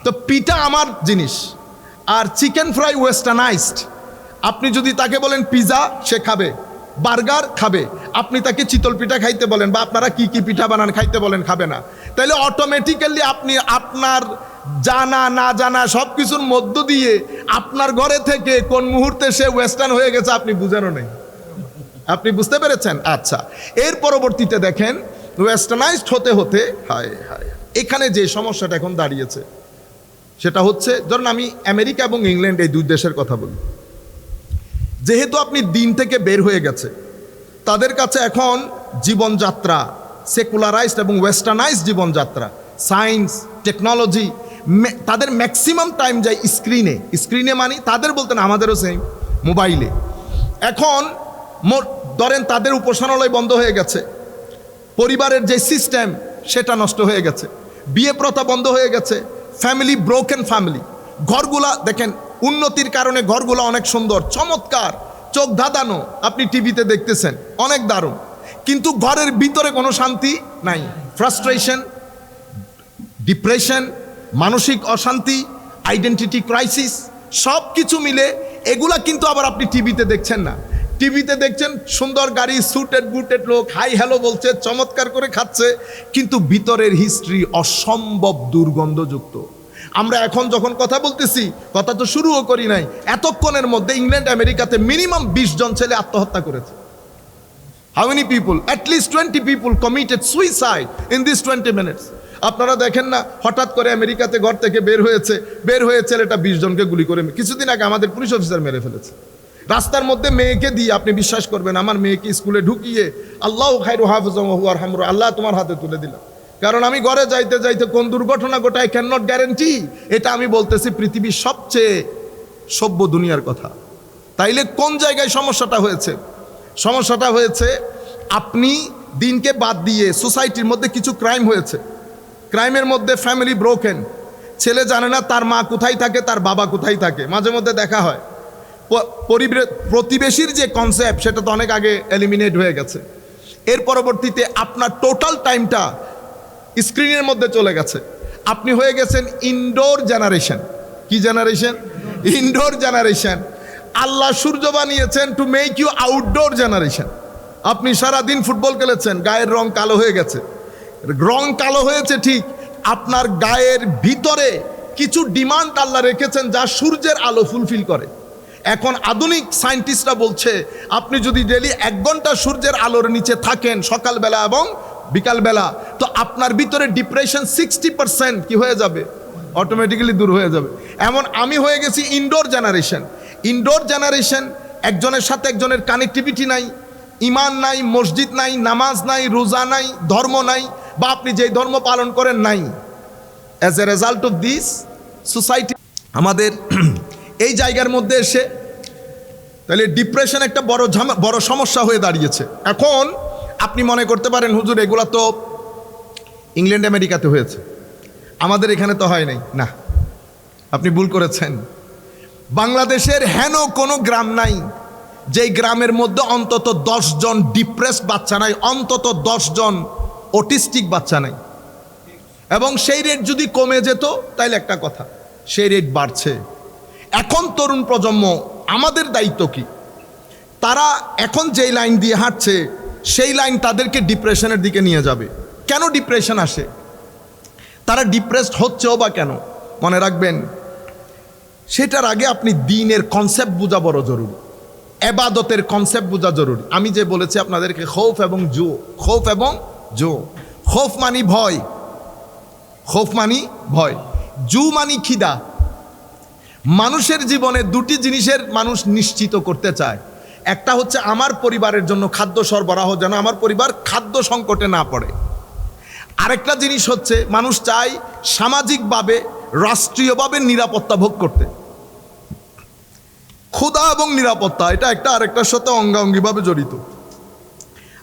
তো পিঠা আমার জিনিস, আর চিকেন ফ্রাই ওয়েস্টার্নাইজড। আপনি যদি তাকে বলেন পিজা, সে খাবে, বার্গার খাবে। আপনি তাকে চিতল পিঠা খাইতে বলেন বা আপনারা কি কি পিঠা বানান খাইতে বলেন, খাবে না। তাইলে অটোমেটিক্যালি আপনি আপনার জানা না জানা সব কিছুর মধ্য দিয়ে আপনার ঘরে থেকে কোন মুহূর্তে সে ওয়েস্টার্ন হয়ে গেছে আপনি বুঝেনও নেই। আপনি বুঝতে পেরেছেন? আচ্ছা, এর পরবর্তীতে দেখেন ওয়েস্টার্নাইজড হতে হতে হায় হায় এখানে যে সমস্যাটা এখন দাঁড়িয়েছে সেটা হচ্ছে, ধরুন আমি আমেরিকা এবং ইংল্যান্ড এই দুই দেশের কথা বলি। যেহেতু আপনি দিন থেকে বের হয়ে গেছে, তাদের কাছে এখন জীবনযাত্রা সেকুলারাইজড এবং ওয়েস্টার্নাইজড জীবনযাত্রা, সায়েন্স টেকনোলজি, তাদের ম্যাক্সিমাম টাইম যায় স্ক্রিনে মানে তাদের বলতে না, আমাদেরও সেম মোবাইলে। এখন ধরেন তাদের উপাসনালয় বন্ধ হয়ে গেছে, পরিবারের যে সিস্টেম সেটা নষ্ট হয়ে গেছে, বিয়ে প্রথা বন্ধ হয়ে গেছে, ফ্যামিলি ব্রোকেন ফ্যামিলি। ঘরগুলা দেখেন উন্নতির কারণে ঘরগুলা অনেক সুন্দর চমৎকার, চোখ ধাঁধানো, আপনি টিভিতে দেখতেছেন অনেক দারুণ, কিন্তু ঘরের ভিতরে কোনো শান্তি নাই। ফ্রাস্ট্রেশন, ডিপ্রেশন, মানসিক অশান্তি, আইডেন্টিটি ক্রাইসিস, সব কিছু মিলে এগুলা কিন্তু আবার আপনি টিভিতে দেখছেন না। টিভিতে দেখছেন সুন্দর গাড়ি, সুটেড বুটেড লোক, হাই হ্যালো বলছে, চমৎকার করে খাচ্ছে, কিন্তু ভিতরের হিস্ট্রি অসম্ভব দুর্গন্ধযুক্ত। আমরা এখন যখন কথা বলতেছি, কথা তো শুরুও করি নাই, এতক্ষণের মধ্যে ইংল্যান্ড আমেরিকাতে মিনিমাম 20 জন ছেলে আত্মহত্যা করেছে। How many people? At least 20 people committed suicide in this 20 minutes. আপনারা দেখেন না, হঠাৎ করে আমেরিকাতে ঘর থেকে বের হয়ে ছেলেটা 20 জনকে গুলি করে, কিছুদিন আগে আমাদের পুলিশ অফিসার মেরে ফেলেছে। রাস্তার মধ্যে মেয়েকে দিয়ে, আপনি বিশ্বাস করবেন, আমার মেয়েকে স্কুলে ঢুকিয়ে আল্লাহ খায়রু হাফিজাহু ওয়া আরহামহু, আল্লাহ তোমার হাতে তুলে দিলাম। কারণ আমি ঘরে যাইতে যাইতে কোন দুর্ঘটনা ঘটায় ক্যান নট গ্যারেন্টি। এটা আমি বলতেছি পৃথিবীর সবচেয়ে সভ্য দুনিয়ার কথা। তাইলে কোন জায়গায় সমস্যাটা হয়েছে? সমস্যাটা হয়েছে আপনি দিনকে বাদ দিয়ে সোসাইটির মধ্যে কিছু ক্রাইম হয়েছে। ক্রাইমের মধ্যে ফ্যামিলি ব্রোকেন, ছেলে জানে না তার মা কোথায় থাকে, তার বাবা কোথায় থাকে। মাঝে মধ্যে দেখা হয় প্রতিবেশীর যে কনসেপ্ট, সেটা তো অনেক আগে এলিমিনেট হয়ে গেছে। এর পরবর্তীতে আপনার টোটাল টাইমটা স্ক্রিনের মধ্যে চলে গেছে। আপনি হয়ে গেছেন ইনডোর জেনারেশন। কি জেনারেশন? Indoor generation. আল্লাহ সূর্য বানিয়েছেন to make you outdoor generation. আপনি সারাদিন ফুটবল খেলেছেন, গায়ের রং কালো হয়ে গেছে। রং কালো হয়েছে ঠিক, আপনার গায়ের ভিতরে কিছু ডিমান্ড আল্লাহ রেখেছেন যা সূর্যের আলো ফুলফিল করে। এখন আধুনিক সায়েন্টিস্টরা বলছে, আপনি যদি ডেলি 1 ঘন্টা সূর্যের আলোর নিচে থাকেন সকালবেলা এবং বিকালবেলা, তো আপনার ভিতরে ডিপ্রেশন 60% কি হয়ে যাবে, অটোমেটিক্যালি দূর হয়ে যাবে। এমন আমি হয়ে গেছি ইনডোর জেনারেশন। ইনডোর জেনারেশন, একজনের সাথে একজনের কানেক্টিভিটি নাই, ইমান নাই, মসজিদ নাই, নামাজ নাই, রোজা নাই, ধর্ম নাই, বা আপনি যেই ধর্ম পালন করেন নাই। As a result of this society আমাদের এই জায়গার মধ্যে এসে তাহলে ডিপ্রেশন একটা বড় সমস্যা হয়ে দাঁড়িয়েছে। এখন আপনি মনে করতে পারেন, হুজুর এগুলা তো ইংল্যান্ড আমেরিকাতে হয়েছে, আমাদের এখানে তো হয় নাই। না, আপনি ভুল করেছেন। বাংলাদেশের হেন কোনো গ্রাম নাই যেই গ্রামের মধ্যে অন্তত 10 জন ডিপ্রেসড বাচ্চা নাই, অন্তত 10 জন অটিস্টিক বাচ্চা নাই। এবং সেই রেট যদি কমে যেত তাইলে একটা কথা, সেই রেট বাড়ছে। এখন তরুণ প্রজন্ম, আমাদের দায়িত্ব কি? তারা এখন যেই লাইন দিয়ে হাঁটছে সেই লাইন তাদেরকে ডিপ্রেশনের দিকে নিয়ে যাবে। কেন ডিপ্রেশন আসে, তারা ডিপ্রেসড হচ্ছেও বা কেন, মনে রাখবেন সেটার আগে আপনি দ্বীনের কনসেপ্ট বোঝা বড় জরুরি, এবাদতের কনসেপ্ট বোঝা জরুরি। আমি যে বলেছি আপনাদেরকে খৌফ এবং জো, খৌফ এবং জো। খৌফ মানি ভয়, খৌফ মানি ভয়, জু মানি খিদা। মানুষের জীবনে 2টি জিনিসের মানুষ নিশ্চিত করতে চায়। একটা হচ্ছে আমার পরিবারের জন্য খাদ্য সরবরাহ, যেন আমার পরিবার খাদ্য সংকটে না পড়ে। আরেকটা জিনিস হচ্ছে মানুষ চায় সামাজিকভাবে, রাষ্ট্রীয়ভাবে নিরাপত্তা ভোগ করতে। ক্ষুধা এবং নিরাপত্তা এটা একটা আরেকটার সাথে অঙ্গাঙ্গিভাবে জড়িত।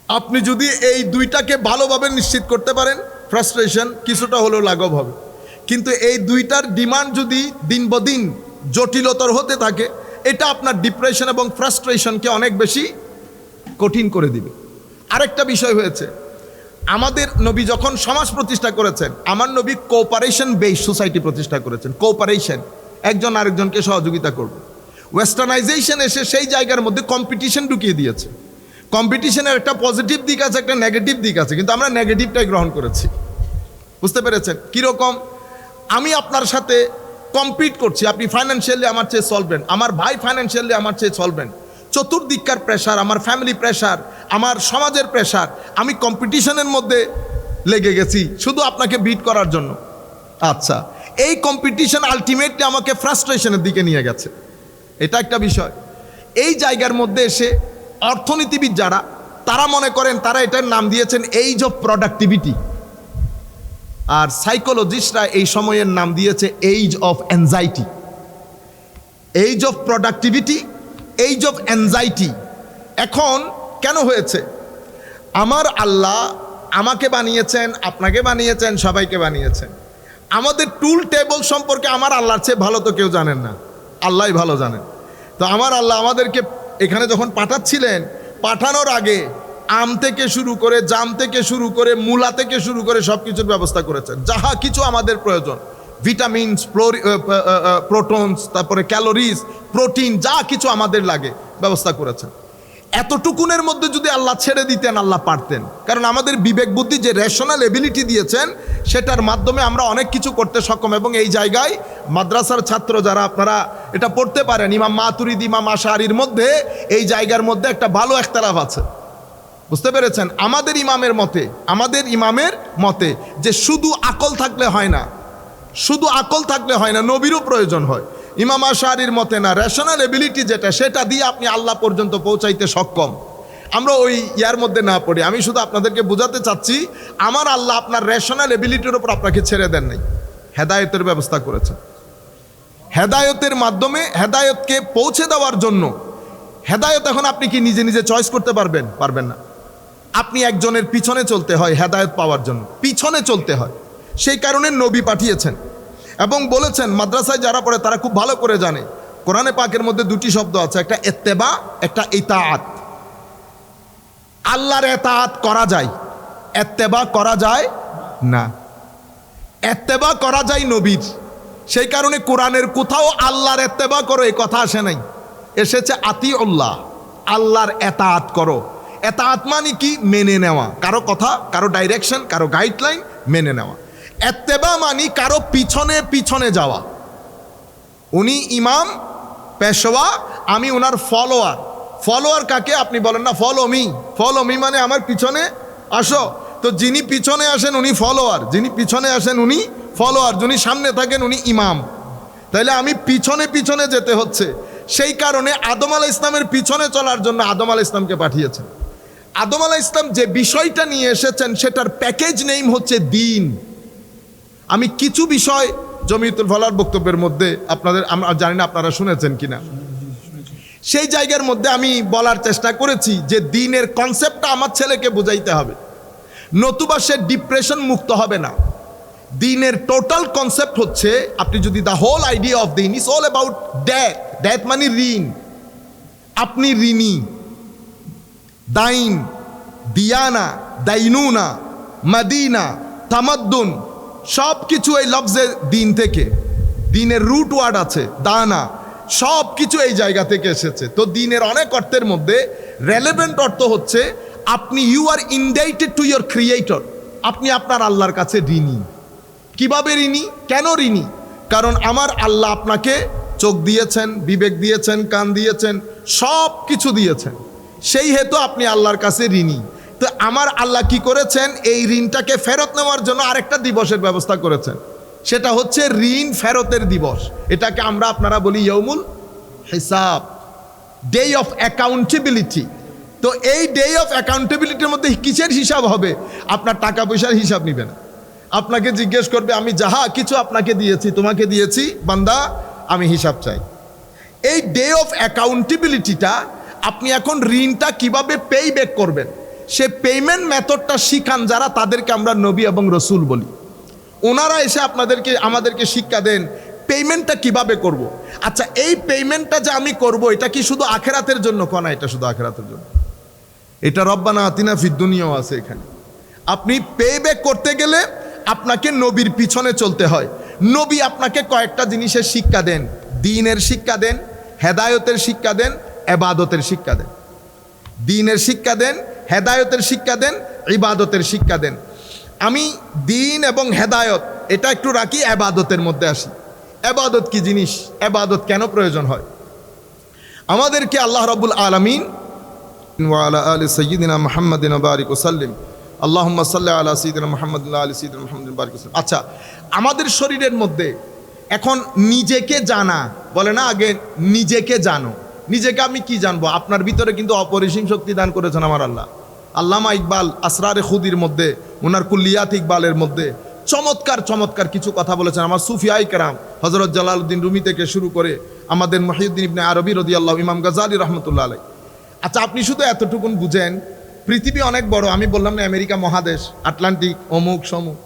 আপনি যদি এই দুইটাকে ভালোভাবে নিশ্চিত করতে পারেন, ফ্রাস্ট্রেশন কিছুটা হলেও লাঘব হবে। কিন্তু এই দুইটার ডিমান্ড যদি দিন বদিন জটিলতর হতে থাকে, এটা আপনার ডিপ্রেশন এবং ফ্রাস্ট্রেশনকে অনেক বেশি কঠিন করে দিবে। আরেকটা বিষয় হয়েছে, আমাদের নবী যখন সমাজ প্রতিষ্ঠা করেছেন, আমার নবী কোঅপারেশন বেস সোসাইটি প্রতিষ্ঠা করেছেন। কোঅপারেশন, একজন আরেকজনকে সহযোগিতা করবে। ওয়েস্টার্নাইজেশন এসে সেই জায়গার মধ্যে কম্পিটিশন ঢুকিয়ে দিয়েছে। কম্পিটিশনের একটা পজিটিভ দিক আছে, একটা নেগেটিভ দিক আছে, কিন্তু আমরা নেগেটিভটাই গ্রহণ করেছি। বুঝতে পেরেছেন কীরকম? আমি আপনার সাথে কম্পিট করছি, আপনি ফাইন্যান্সিয়ালি আমার চেয়ে সলভেন্ট, আমার ভাই ফাইন্যান্সিয়ালি আমার চেয়ে সলভেন্ট, চতুর্দিককার প্রেশার, আমার ফ্যামিলি প্রেশার, আমার সমাজের প্রেশার, আমি কম্পিটিশনের মধ্যে লেগে গেছি শুধু আপনাকে বিট করার জন্য। আচ্ছা, এই কম্পিটিশন আলটিমেটলি আমাকে ফ্রাস্ট্রেশনের দিকে নিয়ে গেছে, এটা একটা বিষয়। এই জায়গার মধ্যে এসে অর্থনীতিবিদ যারা, তারা মনে করেন, তারা এটার নাম দিয়েছেন এইজ অফ প্রোডাক্টিভিটি, আর সাইকোলজিস্টরা এই সময়ের নাম দিয়েছে age of anxiety. Age of productivity, age of anxiety. এখন কেন হয়েছে? আমার আল্লাহ আমাকে বানিয়েছেন, আপনাকে বানিয়েছেন, সবাইকে বানিয়েছেন। আমাদের টুল টেবল সম্পর্কে আমার আল্লাহর চেয়ে ভালো তো কেউ জানেন না, আল্লাহই ভালো জানেন। তো আমার আল্লাহ আমাদেরকে এখানে যখন পাঠাচ্ছিলেন, পাঠানোর আগে আম থেকে শুরু করে, জাম থেকে শুরু করে, মূলা থেকে শুরু করে সব কিছুর ব্যবস্থা করেছেন। যাহা কিছু আমাদের প্রয়োজন, ভিটামিনস, প্রোটনস, তারপরে ক্যালোরিজ, প্রোটিন, যা কিছু আমাদের লাগে ব্যবস্থা করেছেন। এতটুকুনের মধ্যে যদি আল্লাহ ছেড়ে দিতেন, আল্লাহ পারতেন। কারণ আমাদের বিবেক বুদ্ধি যে রেশনাল এবিলিটি দিয়েছেন, সেটার মাধ্যমে আমরা অনেক কিছু করতে সক্ষম। এবং এই জায়গায় মাদ্রাসার ছাত্র যারা, আপনারা এটা পড়তে পারেন, ইমাম মাতুরিদি, ইমাম আশআরির মধ্যে এই জায়গার মধ্যে একটা ভালো ইখতিলাফ আছে। বুঝতে পেরেছেন? আমাদের ইমামের মতে যে শুধু আকল থাকলে হয় না, শুধু আকল থাকলে হয় না, নবীরও প্রয়োজন হয়। ইমাম আশআরির মতে না, রেশনাল এবিলিটি যেটা, সেটা দিয়ে আপনি আল্লাহ পর্যন্ত পৌঁছাইতে সক্ষম। আমরা ওই ইয়ার মধ্যে না পড়ি, আমি শুধু আপনাদেরকে বোঝাতে চাচ্ছি, আমার আল্লাহ আপনার রেশনাল এবিলিটির উপর আপনাকে ছেড়ে দেন নাই, হেদায়েতের ব্যবস্থা করেছেন। হেদায়েতের মাধ্যমে হেদায়েতকে পৌঁছে দেওয়ার জন্য, হেদায়েত এখন আপনি কি নিজে নিজে চয়েস করতে পারবেন? পারবেন না। আপনি একজনের পিছনে চলতে হয় হেদায়েত পাওয়ার জন্য, পিছনে চলতে হয়। সেই কারণে নবী পাঠিয়েছেন এবং বলেছেন, মাদ্রাসায় যারা পড়ে তারা খুব ভালো করে জানে, কোরআনে পাকের মধ্যে দুটি শব্দ আছে, একটা ইত্তেবা, একটা ইতাআত। আল্লাহর ইতাআত করা যায়, ইত্তেবা করা যায় না। ইত্তেবা করা যায় নবীর, সেই কারণে কোরআনের কোথাও আল্লাহর ইত্তেবা করো এই কথা আসে নাই, এসেছে আতিউল্লাহ, আল্লাহর ইতাআত করো। ইতাআত মানে কি? মেনে নেওয়া, কারো কথা, কারো ডাইরেকশন, কারো গাইডলাইন মেনে নেওয়া। ইত্তেবা মানে কারো পিছনে পিছনে যাওয়া। উনি ইমাম, পেশোয়া, আমি ওনার ফলোয়ার। ফলোয়ার কাকে? আপনি বলেন না ফলো মি, ফলো মি মানে আমার পিছনে আসো। তো যিনি পিছনে আসেন উনি ফলোয়ার, যিনি পিছনে আসেন উনি ফলোয়ার, যিনি সামনে থাকেন উনি ইমাম। তাইলে আমি পিছনে পিছনে যেতে হচ্ছে। সেই কারণে আদম আলাইহিস ইসলামের পিছনে চলার জন্য আদম আলাইহিস ইসলামকে পাঠিয়েছেন। আদম আলাইহিস ইসলাম যে বিষয়টা নিয়ে এসেছেন, সেটার প্যাকেজ নেম হচ্ছে দ্বীন। আমি কিছু বিষয় জমিয়তুল ফালাহর বক্তব্যের মধ্যে আপনাদের, আমরা জানি না আপনারা শুনেছেন কিনা, সেই জায়গার মধ্যে আমি বলার চেষ্টা করেছি যে দ্বীনের কনসেপ্টটা আমার ছেলেকে বুঝাইতে হবে, নতুবা সে ডিপ্রেশন মুক্ত হবে না। দ্বীনের টোটাল কনসেপ্ট হচ্ছে, আপনি যদি the whole idea of Din is all about death. Death মানে ঋণ, আপনি ঋণী। দাইন, দিয়ানা, দাইনুনা, মাদিনা, তামাদ্দুন, সব কিছু এই লফজে দ্বীন থেকে, দ্বীনের রুট ওয়ার্ড আছে দানা, সব কিছু এই জায়গা থেকে এসেছে। তো দ্বীনের অনেক অর্থের মধ্যে রেলেভেন্ট অর্থ হচ্ছে আপনি you are indebted to your creator, আপনি আপনার আল্লাহর কাছে ঋণী। কিভাবে ঋণী? কেন ঋণী? কারণ আমার আল্লাহ আপনাকে চোখ দিয়েছেন, বিবেক দিয়েছেন, কান দিয়েছেন, সব কিছু দিয়েছেন, সেই হেতু আপনি আল্লাহর কাছে ঋণী। তো আমার আল্লাহ কি করেছেন? এই ঋণটাকে ফেরত নেওয়ার জন্য আরেকটা দিবসের ব্যবস্থা করেছেন, সেটা হচ্ছে ঋণ ফেরতের দিবস। এটাকে আমরা, আপনারা বলি ইয়ৌমুল হিসাব, ডে অফ অ্যাকাউন্টেবিলিটি। তো এই ডে অফ অ্যাকাউন্টেবিলিটির মধ্যে কিসের হিসাব হবে? আপনার টাকা পয়সার হিসাব নিবে না, আপনাকে জিজ্ঞেস করবে, আমি যাহা কিছু আপনাকে দিয়েছি, তোমাকে দিয়েছি বান্দা, আমি হিসাব চাই। এই ডে অফ অ্যাকাউন্টেবিলিটিটা, আপনি এখন ঋণটা কিভাবে পে ব্যাক করবেন, সে পেমেন্ট মেথডটা শিখান যারা, তাদেরকে আমরা নবী এবং রসুল বলি। ওনারা এসে আমাদেরকে শিক্ষা দেন পেমেন্টটা কিভাবে করব। আচ্ছা, এই পেমেন্টটা যে আমি করব, এটা কি শুধু আখেরাতের জন্য? না, এটা শুধু আখেরাতের জন্য। এটা রব্বানা আতিনা ফিদ দুনিয়াও আছে এখানে। আপনি পে ব্যাক করতে গেলে আপনাকে নবীর পিছনে চলতে হয়। নবী আপনাকে কয়েকটা জিনিসের শিক্ষা দেন, দ্বীনের শিক্ষা দেন, হেদায়েতের শিক্ষা দেন, ইবাদতের শিক্ষা দেন। দ্বীনের শিক্ষা দেন, হেদায়েতের শিক্ষা দেন, ইবাদতের শিক্ষা দেন। আমি দ্বীন এবং হেদায়েত এটা একটু রাখি, ইবাদতের মধ্যে আসি। ইবাদত কি জিনিস? ইবাদত কেন প্রয়োজন হয়? আমাদেরকে আল্লাহ রাব্বুল আলামিন ওয়া আলা আলি সাইয়্যিদিনা মুহাম্মাদিন ওয়া বারিক ওয়া সাল্লিম আল্লাহুম্মা সাল্লি আলা সাইয়্যিদিনা মুহাম্মাদিন ওয়া আলি সাইয়্যিদিনা মুহাম্মাদিন বারিক ওয়া সাল্লিম। আচ্ছা, আমাদের শরীরের মধ্যে এখন নিজেকে জানা বলে না, আগে নিজেকে জানো। নিজেকে আমি কি জানবো? আপনার ভিতরে কিন্তু অপরিসীম শক্তি দান করেছেন আমার আল্লাহ। আল্লামা ইকবাল আসরারে খুদির মধ্যে, ওনার কুল্লিয়াত ইকবালের মধ্যে চমৎকার চমৎকার কিছু কথা বলেছেন। আমার সুফিয়ায়ে কেরাম হযরত জালালউদ্দিন রুমি থেকে শুরু করে আমাদের মুহিউদ্দিন ইবনে আরবি রাদিয়াল্লাহু, ইমাম গাজ্জালী রাহমাতুল্লাহ আলাইহি। আচ্ছা, আপনি শুধু এতটুকুন বুঝেন, পৃথিবী অনেক বড়। আমি বললাম না আমেরিকা মহাদেশ, আটলান্টিক, অমুক সমুক,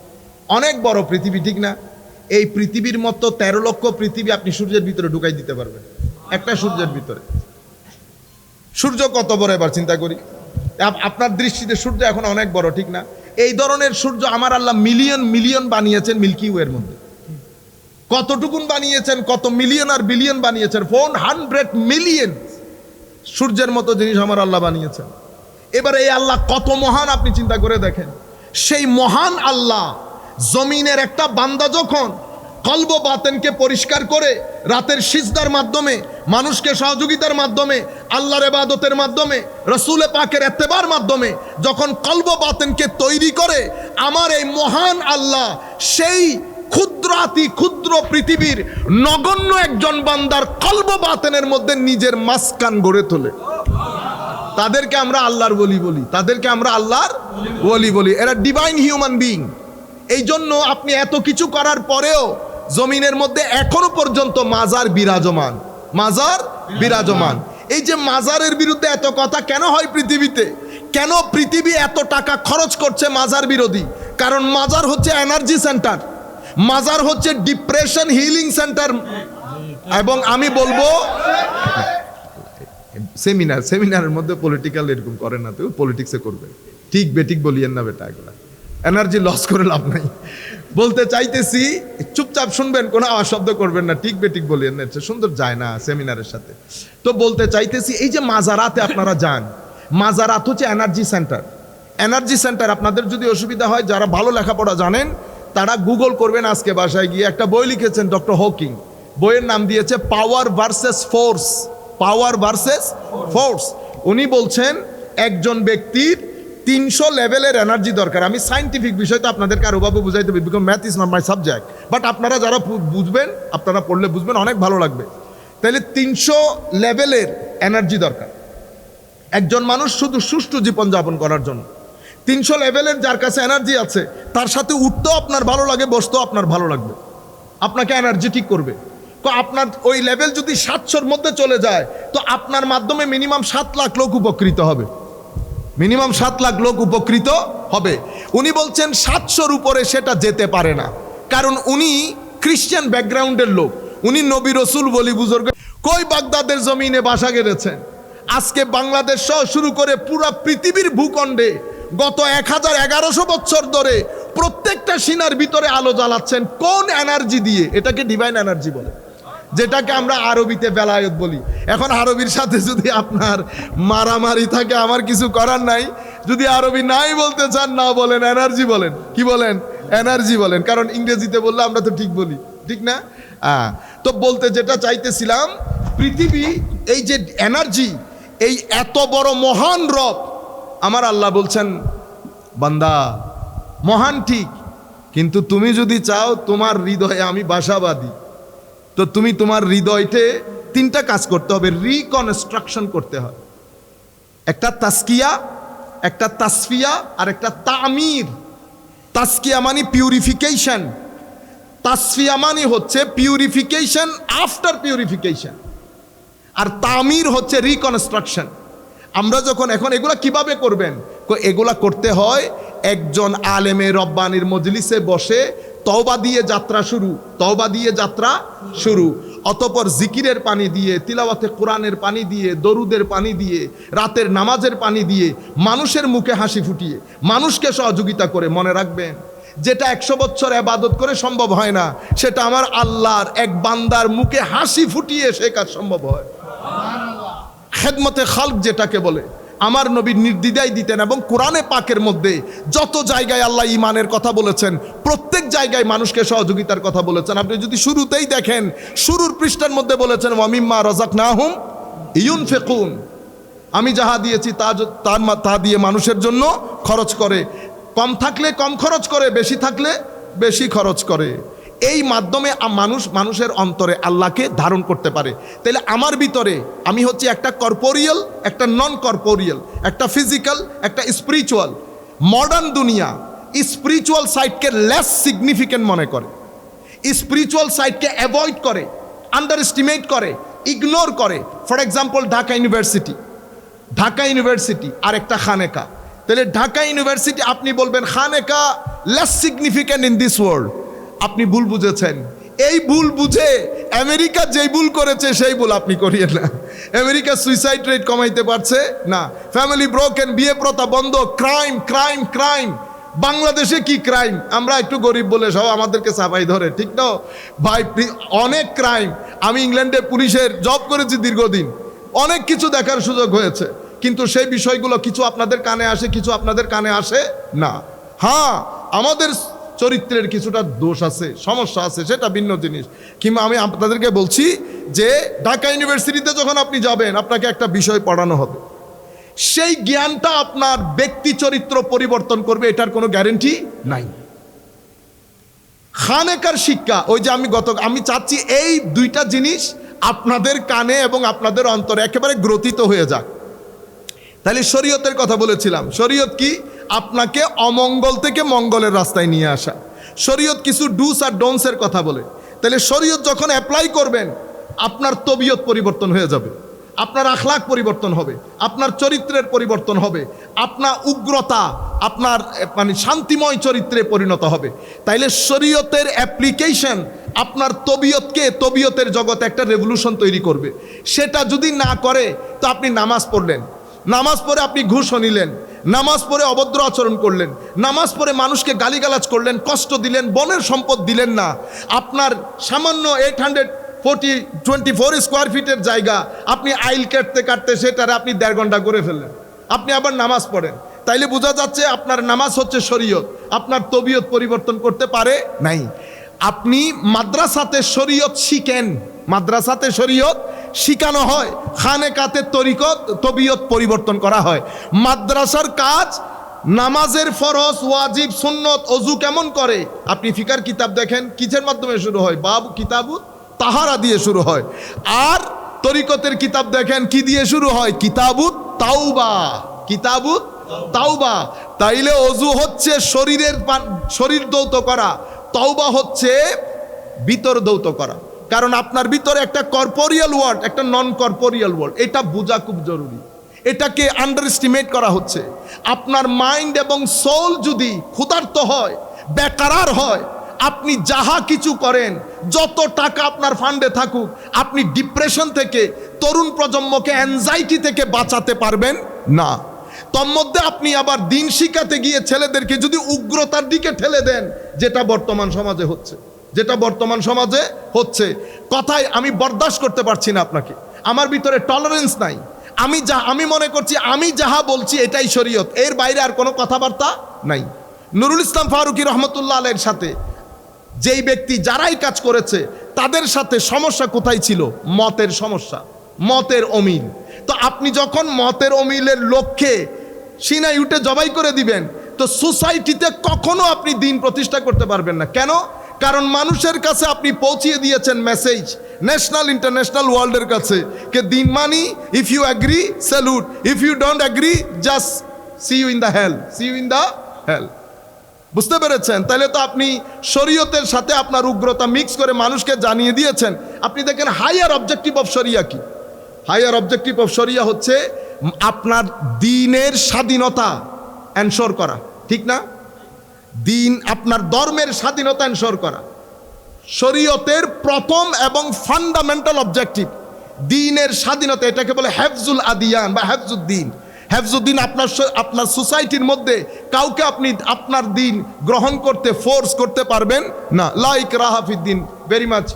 অনেক বড় পৃথিবী, ঠিক না? এই পৃথিবীর মতো 13 লক্ষ পৃথিবী আপনি সূর্যের ভিতরে ঢুকাই দিতে পারবেন, একটা সূর্যের ভিতরে। সূর্য কত বড় এবার চিন্তা করি। আপনার দৃষ্টিতে সূর্য এখন অনেক বড়, ঠিক না? এই ধরনের সূর্য আমার আল্লাহ মিলিয়ন মিলিয়ন বানিয়েছেন মিল্কি ওয়ের মধ্যে। কতটুকুন বানিয়েছেন? কত মিলিয়ন আর বিলিয়ন বানিয়েছেন? 400 মিলিয়ন সূর্যের মতো জিনিস আমার আল্লাহ বানিয়েছেন। এবার এই আল্লাহ কত মহান আপনি চিন্তা করে দেখেন। সেই মহান আল্লাহ জমিনের একটা বান্দা যখন কলব বাতেনকে পরিষ্কার করে রাতের সিজদার মাধ্যমে, মানুষকে সহযোগিতার মাধ্যমে, আল্লাহর ইবাদতের মাধ্যমে, রসুল পাকের ইত্তেবার মাধ্যমে যখন কলব বাতেনকে তৈরি করে, আমার এই মহান আল্লাহ সেই ক্ষুদ্র অতি ক্ষুদ্র পৃথিবীর নগণ্য একজন বান্দার কলব বাতেনের মধ্যে নিজের মাসকান গড়ে তোলে। তাদেরকে আমরা আল্লাহর ওলি বলি, তাদেরকে আমরা আল্লাহর ওলি বলি। এরা ডিভাইন হিউম্যান বিইং। এই জন্য আপনি এত কিছু করার পরেও জমিনের মধ্যে এখনো পর্যন্ত মাজার বিরাজমান, মাজার বিরাজমান। এই যে মাজারের বিরুদ্ধে এত কথা কেন হয় পৃথিবীতে? কেন পৃথিবী এত টাকা খরচ করছে মাজার বিরোধী? কারণ মাজার হচ্ছে এনার্জি সেন্টার, মাজার হচ্ছে ডিপ্রেশন হিলিং সেন্টার। এবং আমি বলবো সেমিনারের মধ্যে পলিটিক্যাল এরকম করে না, তো পলিটিক্সে করবে। ঠিক বেঠিক বলিয়েন না বেটা, এগুলা এনার্জি লস করে লাভ নাই। বলতে চাইতেছি, চুপচাপ শুনবেন, কোনো আওয়াজ শব্দ করবেন না, ঠিক বেঠিক বলিয়েন না, সুন্দর যায় না সেমিনারের সাথে। তো বলতে চাইতেছি, এই যে মাজারাতে আপনারা যান, মাজারাত হচ্ছে এনার্জি সেন্টার। এনার্জি সেন্টার আপনাদের যদি অসুবিধা হয়, যারা ভালো লেখাপড়া জানেন তারা গুগল করবেন। আজকে বাসায় গিয়ে একটা বই লিখেছেন ডক্টর হকিং, বইয়ের নাম দিয়েছে পাওয়ার ভার্সেস ফোর্স। পাওয়ার ভার্সেস ফোর্স। উনি বলছেন একজন ব্যক্তির 300 লেভেলের এনার্জি দরকার। আমি সায়েন্টিফিক বিষয়টা আপনাদেরকে আরো ভাবে বুঝাইতে পারি, because math is not my subject. But আপনারা যারা বুঝবেন, আপনারা পড়লে বুঝবেন, অনেক ভালো লাগবে। তাহলে 300 লেভেলের এনার্জি দরকার একজন মানুষ শুধু সুষ্ঠু জীবনযাপন করার জন্য। 300 লেভেলের যার কাছে এনার্জি আছে, তার সাথে উঠতেও আপনার ভালো লাগে, বসতেও আপনার ভালো লাগবে, আপনাকে এনার্জেটিক করবে। তো আপনার ওই লেভেল যদি 700-র মধ্যে চলে যায়, তো আপনার মাধ্যমে মিনিমাম 7 লাখ লোক উপকৃত হবে, মিনিমাম 7 লাখ লোক উপকৃত হবে। উনি বলছেন 700-র উপরে সেটা যেতে পারে না, কারণ উনি খ্রিস্টান ব্যাকগ্রাউন্ডের লোক, উনি নবী রসুল বলি বুজুর্গ কই বাগদাদের জমিনে বাসা গেড়েছেন। আজকে বাংলাদেশ সহ শুরু করে পুরা পৃথিবীর ভূখণ্ডে গত 1100 বছর ধরে প্রত্যেকটা সিনার ভিতরে আলো জ্বালাচ্ছেন। কোন এনার্জি দিয়ে? এটাকে ডিভাইন এনার্জি বলে, যেটাকে আমরা আরবিতে বেলায়েত বলি। এখন আরবির সাথে যদি আপনার মারামারি থাকে, আমার কিছু করার নাই। যদি আরবি নাই বলতে চান, না বলেন, এনার্জি বলেন। কি বলেন? এনার্জি বলেন, কারণ ইংরেজিতে বললে আমরা তো ঠিক বলি, ঠিক না? তো বলতে যেটা চাইতেছিলাম, পৃথিবী এই যে এনার্জি, এই এত বড় মহান রব আমার আল্লাহ বলছেন, বান্দা মহান ঠিক, কিন্তু তুমি যদি চাও তোমার হৃদয়ে আমি বাসাবাদী, তো তুমি তোমার হৃদয়তে 3টা কাজ করতে হবে, রিকনস্ট্রাকশন করতে হয়। একটা তাসকিয়া, একটা তাসফিয়া, আর একটা তামির। তাসকিয়া মানে পিউরিফিকেশন, তাসফিয়া মানে হচ্ছে পিউরিফিকেশন আফটার পিউরিফিকেশন, আর তামির হচ্ছে রিকনস্ট্রাকশন। আমরা যখন এখন এগুলো কিভাবে করবেন? এগুলা করতে হয় একজন আলেমে রব্বানির মজলিসে বসে তওবা দিয়ে যাত্রা শুরু, অতঃপর জিকিরের পানি দিয়ে, তিলাওয়াতে কোরআনের পানি দিয়ে, দরুদের পানি দিয়ে, রাতের নামাজের পানি দিয়ে, মানুষের মুখে হাসি ফুটিয়ে, মানুষকে সহযোগিতা করে। মনে রাখবেন, যেটা 100 বছর ইবাদত করে সম্ভব হয় না, সেটা আমার আল্লাহর এক বান্দার মুখে হাসি ফুটিয়ে সে কাজ সম্ভব হয়। খেদমতে খালক যেটাকে বলে, আমার নবী নির্দ্বিধায় দিতেন। এবং কোরআনে পাকের মধ্যে যত জায়গায় আল্লাহ ঈমানের কথা বলেছেন, প্রত্যেক জায়গায় মানুষকে সহযোগিতার কথা বলেছেন। আপনি যদি শুরুতেই দেখেন, শুরুর পৃষ্ঠার মধ্যে বলেছেন ওয়ামিম্মা রাযাকনাহুম ইউনফিকুন, আমি যাহা দিয়েছি তা দিয়ে মানুষের জন্য খরচ করে। কম থাকলে কম খরচ করে, বেশি থাকলে বেশি খরচ করে। এই মাধ্যমে মানুষের অন্তরে আল্লাহকে ধারণ করতে পারে। তাহলে আমার ভিতরে আমি হচ্ছে একটা কর্পোরিয়াল, একটা নন কর্পোরিয়াল, একটা ফিজিক্যাল, একটা স্পিরিচুয়াল। মডার্ন দুনিয়া স্পিরিচুয়াল সাইডকে লেস সিগনিফিকেন্ট মনে করে, স্পিরিচুয়াল সাইডকে অ্যাভয়েড করে, আন্ডার এস্টিমেট করে, ইগনোর করে। ফর এক্সাম্পল ঢাকা ইউনিভার্সিটি আর একটা খানেকা। তাহলে ঢাকা ইউনিভার্সিটি আপনি বলবেন খানেকা less significant in this world. আপনি ভুল বুঝেছেন। এই ভুল বুঝে আমেরিকা যেই ভুল করেছে সেই ভুল আপনি করিয়েন না। আমেরিকা সুইসাইড রেট কমাইতে পারছে না, ফ্যামিলি ব্রোকেন, বিয়ে প্রথা বন্ধ, ক্রাইম। বাংলাদেশে কি ক্রাইম? আমরা একটু গরিব বলে সব আমাদেরকে চাপাই ধরে, ঠিক না ভাই? অনেক ক্রাইম। আমি ইংল্যান্ডে পুলিশের জব করেছি দীর্ঘদিন, অনেক কিছু দেখার সুযোগ হয়েছে, কিন্তু সেই বিষয়গুলো কিছু আপনাদের কানে আসে, কিছু আপনাদের কানে আসে না। হ্যাঁ, আমাদের চরিত্রের কিছুটা দোষ আছে, সমস্যা আছে, সেটা ভিন্ন জিনিস। কিংবা আমি আপনাদেরকে বলছি যে ঢাকা ইউনিভার্সিটিতে যখন আপনি যাবেন, আপনাকে একটা বিষয় পড়ানো হবে, সেই জ্ঞানটা আপনার ব্যক্তি চরিত্র পরিবর্তন করবে, এটার কোনো গ্যারেন্টি নাই। খানেকার শিক্ষা, ওই যে আমি চাচ্ছি এই দুইটা জিনিস আপনাদের কানে এবং আপনাদের অন্তরে একেবারে গ্রথিত হয়ে যাক। তাহলে শরীয়তের কথা বলেছিলাম। শরীয়ত কি? আপনাকে অমঙ্গল থেকে মঙ্গলের রাস্তায় নিয়ে আসা। শরীয়ত কিছু ডুস আর ডোন্টসের কথা বলে। তাহলে শরীয়ত যখন অ্যাপ্লাই করবেন, আপনার তবিয়ত পরিবর্তন হয়ে যাবে, আপনার আখলাক পরিবর্তন হবে, আপনার চরিত্রের পরিবর্তন হবে, আপনার উগ্রতা আপনার শান্তিময় চরিত্রে পরিণত হবে। তাইলে শরীয়তের অ্যাপ্লিকেশন আপনার তবিয়তের জগতে একটা রেভলিউশন তৈরি করবে। সেটা যদি না করে, তো আপনি নামাজ পড়লেন, নামাজ পড়ে আপনি ঘুষও নিলেন, নামাজ পড়ে অভদ্র আচরণ করলেন, নামাজ পড়ে মানুষকে গালিগালাজ করলেন, কষ্ট দিলেন, বনের সম্পদ দিলেন না। আপনার সামান্য 824 স্কোয়ার ফিটের জায়গা আপনি আইল কাটতে সেটারে আপনি 1.5 ঘন্টা করে ফেললেন। আপনি আবার নামাজ পড়েন। তাইলে বোঝা যাচ্ছে আপনার নামাজ হচ্ছে শরীয়ত, আপনার তবিয়ত পরিবর্তন করতে পারে নাই। আপনি মাদ্রাসাতে শরীয়ত শিখেন, মাদ্রাসাতে শরীয়ত শিখানো হয়, খানেকাতে তবিয়ত পরিবর্তন করা হয়। মাদ্রাসার কাজ নামাজের ফরজ, ওয়াজিব, সুন্নত, অজু কেমন করে। আপনি ফিকার কিতাব দেখেন, কিসের মাধ্যমে শুরু হয়? বাবু কিতাবু তাহারা দিয়ে শুরু হয়। আর তরিকতের কিতাব দেখেন কি দিয়ে শুরু হয়? কিতাবু তাওবা। তাইলে অজু হচ্ছে শরীর দৌত করা, তাওবা হচ্ছে ভিতর দৌত করা। কারণ আপনার ভিতরে একটা কর্পোরিয়াল ওয়ার্ল্ড, একটা নন কর্পোরিয়াল ওয়ার্ল্ড, এটা বোঝা খুব জরুরি। এটাকে আন্ডার এস্টিমেট করা হচ্ছে। আপনার মাইন্ড এবং সোল যদি ক্ষুধার্ত হয়, বেকারার হয়, আপনি যাহা কিছু করেন, যত টাকা আপনার ফান্ডে থাকুক, আপনি ডিপ্রেশন থেকে, তরুণ প্রজন্মকে অ্যাংজাইটি থেকে বাঁচাতে পারবেন না। তন্মধ্যে আপনি আবার দিন শিখাতে গিয়ে ছেলেদেরকে যদি উগ্রতার দিকে ঠেলে দেন, যেটা বর্তমান সমাজে হচ্ছে, কথায় আমি বরদাস্ত করতে পারছি না আপনাকে, আমার ভিতরে টলারেন্স নাই। আমি মনে করছি আমি যাহা বলছি এটাই শরীয়ত, এর বাইরে আর কোনো কথাবার্তা নাই। নুরুল ইসলাম ফারুকী রহমতুল্লাহ আলাইহির সাথে যেই ব্যক্তি যারাই কাজ করেছে, তাদের সাথে সমস্যা কোথায় ছিল? মতের সমস্যা, মতের অমিল। তো আপনি যখন মতের অমিলের লক্ষ্যে সিনাই উঠে জবাই করে দিবেন, তো সোসাইটিতে কখনো আপনি দিন প্রতিষ্ঠা করতে পারবেন না। কেন? কারণ মানুষের কাছে আপনি পৌঁছিয়ে দিয়েছেন মেসেজ, ন্যাশনাল ইন্টারন্যাশনাল ওয়ার্ল্ডের কাছে, কে দিন মানি, if you agree salute, if you don't agree just see you in the hell. বুঝতে পেরেছেন? তাহলে তো আপনি শরীয়তের সাথে আপনার উগ্রতা মিক্স করে মানুষকে জানিয়ে দিয়েছেন। আপনি দেখেন হাইয়ার অবজেক্টিভ অফ শরিয়া কি? হাইয়ার অবজেক্টিভ অফ শরিয়া হচ্ছে আপনার দ্বীনের স্বাধীনতা, এনশোর করা, ঠিক না? দিন আপনার ধর্মের স্বাধীনতা এনশোর করা শরীয়তের প্রথম এবং ফান্ডামেন্টাল অবজেক্টিভ। দিনের স্বাধীনতা, এটাকে বলে হেফজুল আদিয়ান বা হেফজুদ্দিন। হেফজুদ্দিন আপনার সোসাইটির মধ্যে কাউকে আপনি আপনার দিন গ্রহণ করতে ফোর্স করতে পারবেন না। লা ইকরাহা ফিদ্দিন, very much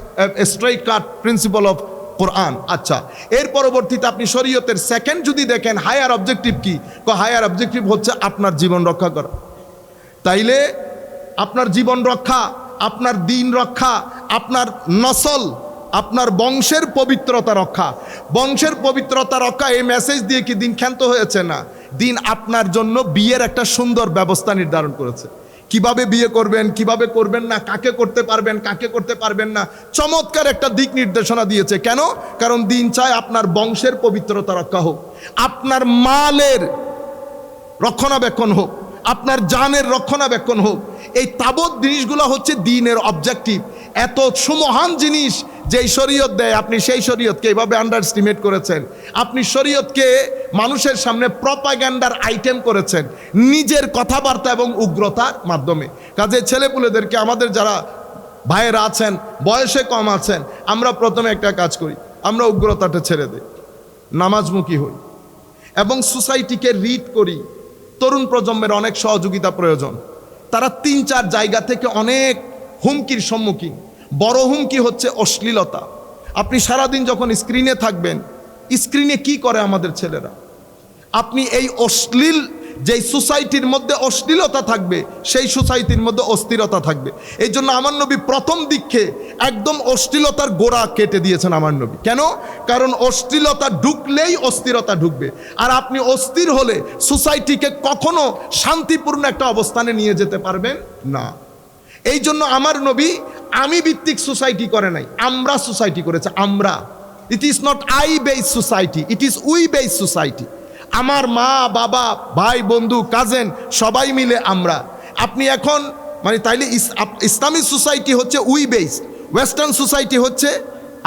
straight cut principle of Quran. আচ্ছা, এর পরবর্তীতে আপনি শরীয়তের সেকেন্ড যদি দেখেন হায়ার অবজেক্টিভ কি, হায়ার অবজেক্টিভ হচ্ছে আপনার জীবন রক্ষা করা। তাইলে আপনার জীবন রক্ষা, আপনার দিন রক্ষা, আপনার নসল, আপনার বংশের পবিত্রতা রক্ষা, বংশের পবিত্রতা রক্ষা, এই মেসেজ দিয়ে কি দিন ক্ষান্ত হয়েছে? না, দিন আপনার জন্য বিয়ের একটা সুন্দর ব্যবস্থা নির্ধারণ করেছে। কিভাবে বিয়ে করবেন, কিভাবে করবেন না, কাকে করতে পারবেন, কাকে করতে পারবেন না, চমৎকার একটা দিক নির্দেশনা দিয়েছে। কেন? কারণ দিন চায় আপনার বংশের পবিত্রতা রক্ষা হোক, আপনার মালের রক্ষণাবেক্ষণ হোক, আপনার জানের রক্ষণাবেক্ষণ হোক। এই তাবৎ জিনিসগুলো হচ্ছে দ্বীনের অবজেক্টিভ। এত সুমহান জিনিস যেই শরীয়ত দেয়, আপনি সেই শরীয়তকে এইভাবে আন্ডার এস্টিমেট করেছেন। আপনি শরীয়তকে মানুষের সামনে প্রপাগ্যান্ডার আইটেম করেছেন নিজের কথাবার্তা এবং উগ্রতার মাধ্যমে। কাজে ছেলেপুলেদেরকে, আমাদের যারা ভাইয়েরা আছেন, বয়সে কম আছেন, আমরা প্রথমে একটা কাজ করি, আমরা উগ্রতাটা ছেড়ে দিই, নামাজমুখী হই এবং সোসাইটিকে রিড করি। তরুণ প্রজন্মের অনেক সহযোগিতা প্রয়োজন। তারা ৩-৪ জায়গা থেকে অনেক হুমকির সম্মুখীন। বড় হুমকি হচ্ছে অশ্লীলতা। আপনি সারাদিন যখন স্ক্রিনে থাকবেন, স্ক্রিনে কি করে আমাদের ছেলেরা? আপনি এই অশ্লীল যেই সোসাইটির মধ্যে অশ্লীলতা থাকবে, সেই সোসাইটির মধ্যে অস্থিরতা থাকবে। এই জন্য আমার নবী প্রথম দিকে একদম অশ্লীলতার গোড়া কেটে দিয়েছেন আমার নবী। কেন? কারণ অশ্লীলতা ঢুকলেই অস্থিরতা ঢুকবে, আর আপনি অস্থির হলে সোসাইটিকে কখনো শান্তিপূর্ণ একটা অবস্থানে নিয়ে যেতে পারবেন না। এই জন্য আমার নবী আমি ভিত্তিক সোসাইটি করে নাই, আমরা সোসাইটি করেছে। আমরা, it is not I base society, it is we base society. আমার মা, বাবা, ভাই, বন্ধু, কাজেন সবাই মিলে আমরা। আপনি এখন মানে তাইলে ইসলামিক সোসাইটি হচ্ছে উই বেস, ওয়েস্টার্ন সোসাইটি হচ্ছে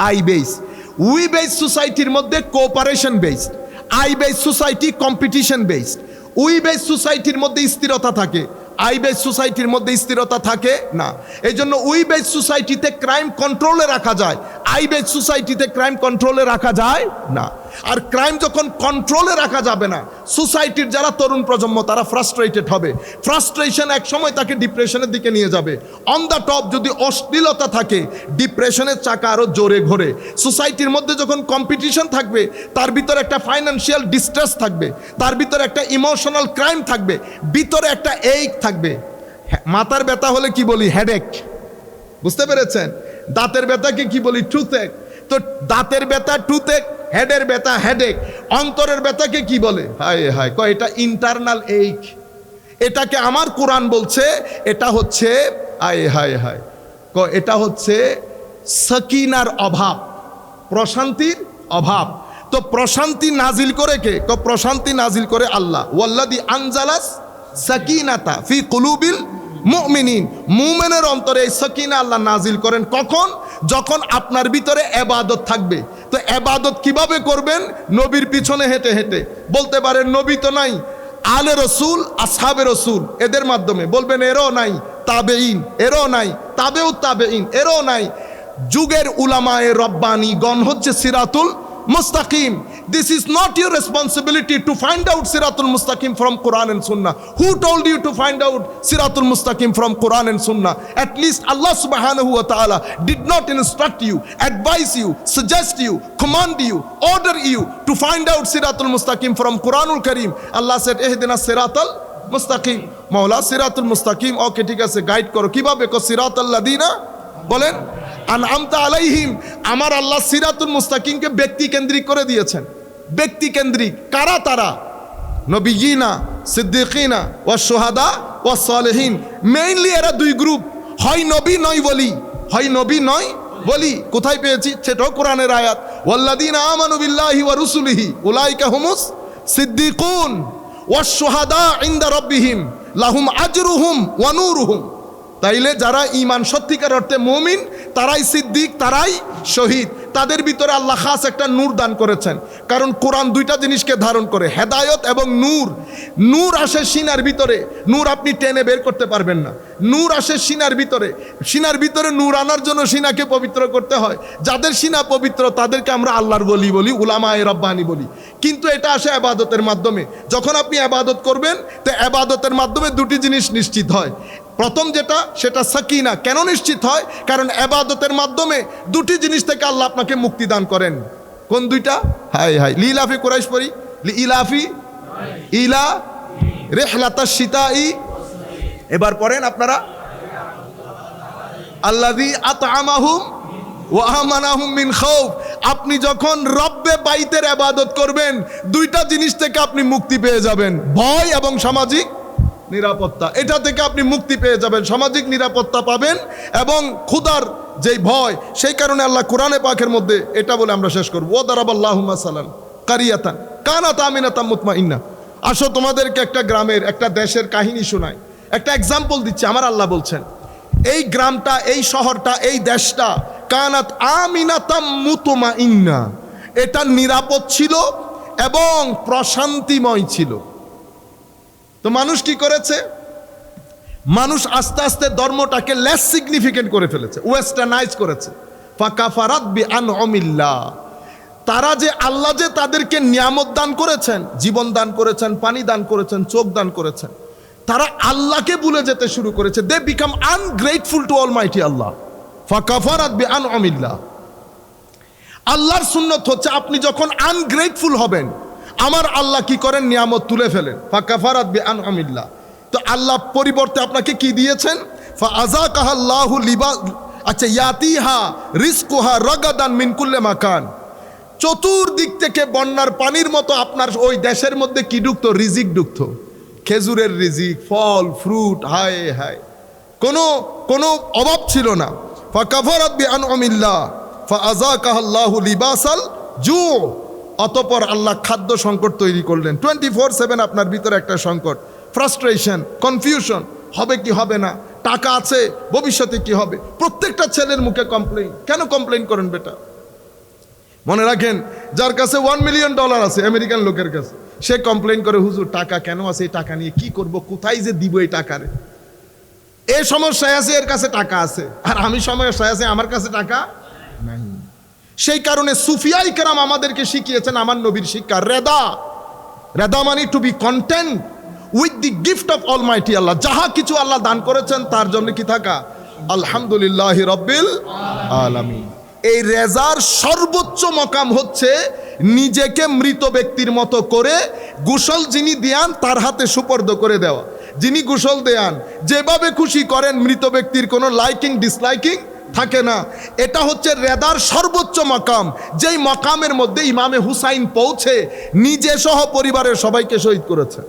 আই বেস। উই বেস সোসাইটির মধ্যে cooperation based, I base society competition based. We base সোসাইটির মধ্যে স্থিরতা থাকে, আই বেস সোসাইটির মধ্যে স্থিরতা থাকে না। এই জন্য উই বেস সোসাইটিতে ক্রাইম কন্ট্রোলে রাখা যায়, আই বেস সোসাইটিতে ক্রাইম কন্ট্রোলে রাখা যায় না। আর ক্রাইম যখন কন্ট্রোলে রাখা যাবে না, সোসাইটির যারা তরুণ প্রজন্ম তারা ফ্রাস্ট্রেটেড হবে। ফ্রাস্ট্রেশন এক সময় তাকে ডিপ্রেশনের দিকে নিয়ে যাবে। অন দ্য টপ যদি অশ্লীলতা থাকে, ডিপ্রেশনের চাকা আরও জোরে ঘোরে। সোসাইটির মধ্যে যখন কম্পিটিশন থাকবে, তার ভিতরে একটা ফাইন্যান্সিয়াল ডিস্ট্রেস থাকবে, তার ভিতরে একটা ইমোশনাল ক্রাইম থাকবে, ভিতরে একটা এইক থাকবে। মাথার ব্যথা হলে কি বলি? হেডেক। বুঝতে পেরেছেন? দাঁতের ব্যথাকে কি বলি? টুথেক। তো দাঁতের ব্যথা টুথেক, হেডের ব্যথা হেডেক, অন্তরের ব্যথাকে কি বলে? হায় হায়, কয় এটা ইন্টারনাল এইক। এটাকে আমার কোরআন বলছে এটা হচ্ছে হায় হায় হায়, কয় এটা হচ্ছে সাকিনার অভাব, প্রশান্তির অভাব। তো প্রশান্তি নাজিল করে কে? প্রশান্তি নাজিল করে আল্লাহ। ওয়াল্লাযী আনজালাস সাকিনাতা ফি কুলুবিল মুমিনিন, মুমিনের অন্তরে এই সাকিনা আল্লাহ নাজিল করেন। কখন? যখন আপনার ভিতরে ইবাদত থাকবে। তো ইবাদত কিভাবে করবেন? নবীর পিছনে হেঁটে হেঁটে। বলতে পারেন নবী তো নাই, আলে রসুল, আসহাবে রসুল, এদের মাধ্যমে। বলবেন এরও নাই, তাবেঈন এরও নাই, তাবেউ তাবেঈন এরও নাই। যুগের উলামায়ে রব্বানি গণ হচ্ছে সিরাতুল মুস্তাকিম। This is not your responsibility to find out Siratul Mustaqim from Quran and Sunnah. Who told you to find out Siratul Mustaqim from Quran and Sunnah? At least Allah subhanahu wa ta'ala did not instruct you, advise you, suggest you, command you, order you to find out Siratul Mustaqim from Quranul Kareem. Allah said, Ihdina Siratal Mustaqim. Maula Siratul Mustaqim, okay, ঠিক আছে, guide করো। কিভাবে? সিরাতাল লাযিনা, বলেন, আনআমতা আলাইহিম। আমার আল্লাহ সিরাতুল মুস্তাকিমকে ব্যক্তি কেন্দ্রিক করে দিয়েছেন। ব্যক্তি কেন্দ্রিক কারা? তারা নবিয়িনা, সিদ্দিকিনা ওয়া শুহাদা ওয়া সালেহিন। মেইনলি এরা দুই গ্রুপ, হয় নবী নয় ওলি, হয় নবী নয় ওলি। কোথায় পেয়েছি? সেটাও কোরআনের আয়াত। ওয়াল্লাযীনা আমানু বিল্লাহি ওয়া রুসুলিহি উলাইকা হুমুস সিদ্দিকুন ওয়াশ শুহাদা ইনদা রাব্বিহিম লাহুম আজরুহুম ওয়া নূরুহুম। তাইলে যারা ঈমান সত্যিকার অর্থে মুমিন, তারাই সিদ্দিক, তারাই শহীদ, তাদের ভিতরে আল্লাহ খাস একটা নূর দান করেছেন। কারণ কোরআন দুইটা জিনিসকে ধারণ করে, হেদায়ত এবং নূর। নূর আসে সিনার ভিতরে, নূর আপনি টেনে বের করতে পারবেন না। নূর আসে সিনার ভিতরে, সিনার ভিতরে নূর আনার জন্য সিনাকে পবিত্র করতে হয়। যাদের সিনা পবিত্র তাদেরকে আমরা আল্লাহর ওলি বলি, উলামায়ে রব্বানি বলি। কিন্তু এটা আসে ইবাদতের মাধ্যমে। যখন আপনি ইবাদত করবেন তো ইবাদতের মাধ্যমে দুটি জিনিস নিশ্চিত হয়। প্রথম যেটা, সেটা সাকিনা। কেন নিশ্চিত হয়? কারণ ইবাদতের মাধ্যমে দুটি জিনিস থেকে আল্লাহ আপনাকে মুক্তি দান করেন। কোন দুইটা? হাই হাই লিলাফি কুরাইশ পড়ি, ইলাফি ইলা রিহলাতাশ শিতাই। এবার পড়েন আপনারা, আল্লাযী আত'আমাহুম ওয়া আমানাহুম মিন খাউফ। আপনি যখন রব্বে বাইতের ইবাদত করবেন, দুইটা জিনিস থেকে আপনি মুক্তি পেয়ে যাবেন, ভয় এবং সামাজিক নিরাপত্তা। এটা থেকে আপনি মুক্তি পেয়ে যাবেন, সামাজিক নিরাপত্তা পাবেন এবং ক্ষুধার যেই ভয়। সেই কারণে আল্লাহ কোরআনে পাকের মধ্যে এটা বলে আমরা শেষ করব, ওয়া দারাবাল্লাহু মাসালান কারিয়াতান কানাত আমিনাতাম মুতমাইন্না। আসো তোমাদেরকে একটা গ্রামের, একটা দেশের কাহিনী শোনাই, একটা এক্সাম্পল দিচ্ছি। আমার আল্লাহ বলছেন এই গ্রামটা, এই শহরটা, এই দেশটা কানাত আমিনাতাম মুতমাইন্না, এটা নিরাপদ ছিল এবং প্রশান্তিময় ছিল। তো মানুষ কি করেছে? মানুষ আস্তে আস্তে ধর্মটাকে লেস সিগনিফিকেন্ট করে ফেলেছে, ওয়েস্টার্নাইজ করেছে। ফাকাফারাত বিআনউমিল্লাহ। তারা যে আল্লাহ যে তাদেরকে নিয়ামত দান করেছেন, জীবন দান করেছেন, পানি দান করেছেন, চোখ দান করেছেন, তারা আল্লাহকে ভুলে যেতে শুরু করেছে। They become ungrateful to almighty Allah. ফাকাফারাত বিআনউমিল্লাহ। আল্লাহর সুন্নত হচ্ছে আপনি যখন আনগ্রেটফুল হবেন, আমার আল্লাহ কি করেন? নিয়ামত তুলে ফেলেন। ফাকাফারাত বিআনউমিল্লাহ। তো আল্লাহ পরিবর্তে আপনাকে কি দিয়েছেন? ফাআযাকাহাল্লাহু লিবাস, আচ্ছা, ইয়াতিহা রিজকুহা রাগাদান মিন কুল্লি মাকান। চতুর্দিক থেকে বন্যার পানির মতো আপনার ওই দেশের মধ্যে কি ঢুকতো? রিজিক ঢুকতো, খেজুরের রিজিক, ফল ফ্রুট, হায় হায়, কোনো অভাব ছিল না। ফাকাফারাত বিআনউমিল্লাহ ফাআযাকাহাল্লাহু লিবাসাল জু। অতঃপর আল্লাহ খাদ্য সংকট তৈরি করলেন। 24/7 আপনার ভিতরে একটা সংকট, ফ্রাস্ট্রেশন, কনফিউশন, হবে কি হবে না, টাকা আছে, ভবিষ্যতে কি হবে। প্রত্যেকটা ছেলের মুখে কমপ্লেইন। কেন কমপ্লেইন করেন বেটা? মনে রাখেন, যার কাছে $1 মিলিয়ন আছে, আমেরিকান লোকের কাছে, সে কমপ্লেইন করে, হুজুর টাকা কেন আছে, এই টাকা নিয়ে কি করব, কোথায় যে দিব এই টাকারে, এই সমস্যায় আছে, এর কাছে টাকা আছে, আর আমি সমস্যায় আছে, আমার কাছে টাকা নাই। সেই কারণে সুফিয়াই কেরাম আমাদেরকে শিখিয়েছেন আমার নবীর শিক্ষা, রেদা মানে to be content with the gift of almighty Allah. যাহা কিছু আল্লাহ দান করেছেন তার জন্য কি থাকা? আলহামদুলিল্লাহি রাব্বিল আলামিন। এই রেজার সর্বোচ্চ মকাম হচ্ছে নিজেকে মৃত ব্যক্তির মতো করে গোসল যিনি দেয়ান তার হাতে সুপর্দ করে দেওয়া। যিনি গোসল দেয়ান, যেভাবে খুশি করেন, মৃত ব্যক্তির কোনো লাইকিং ডিসলাইকিং থাকে না। এটা হচ্ছে রেদার সর্বোচ্চ মাকাম, যেই মাকামের মধ্যে ইমামে হুসাইন পৌঁছে নিজে সহ পরিবারের সবাইকে শহীদ করেছে।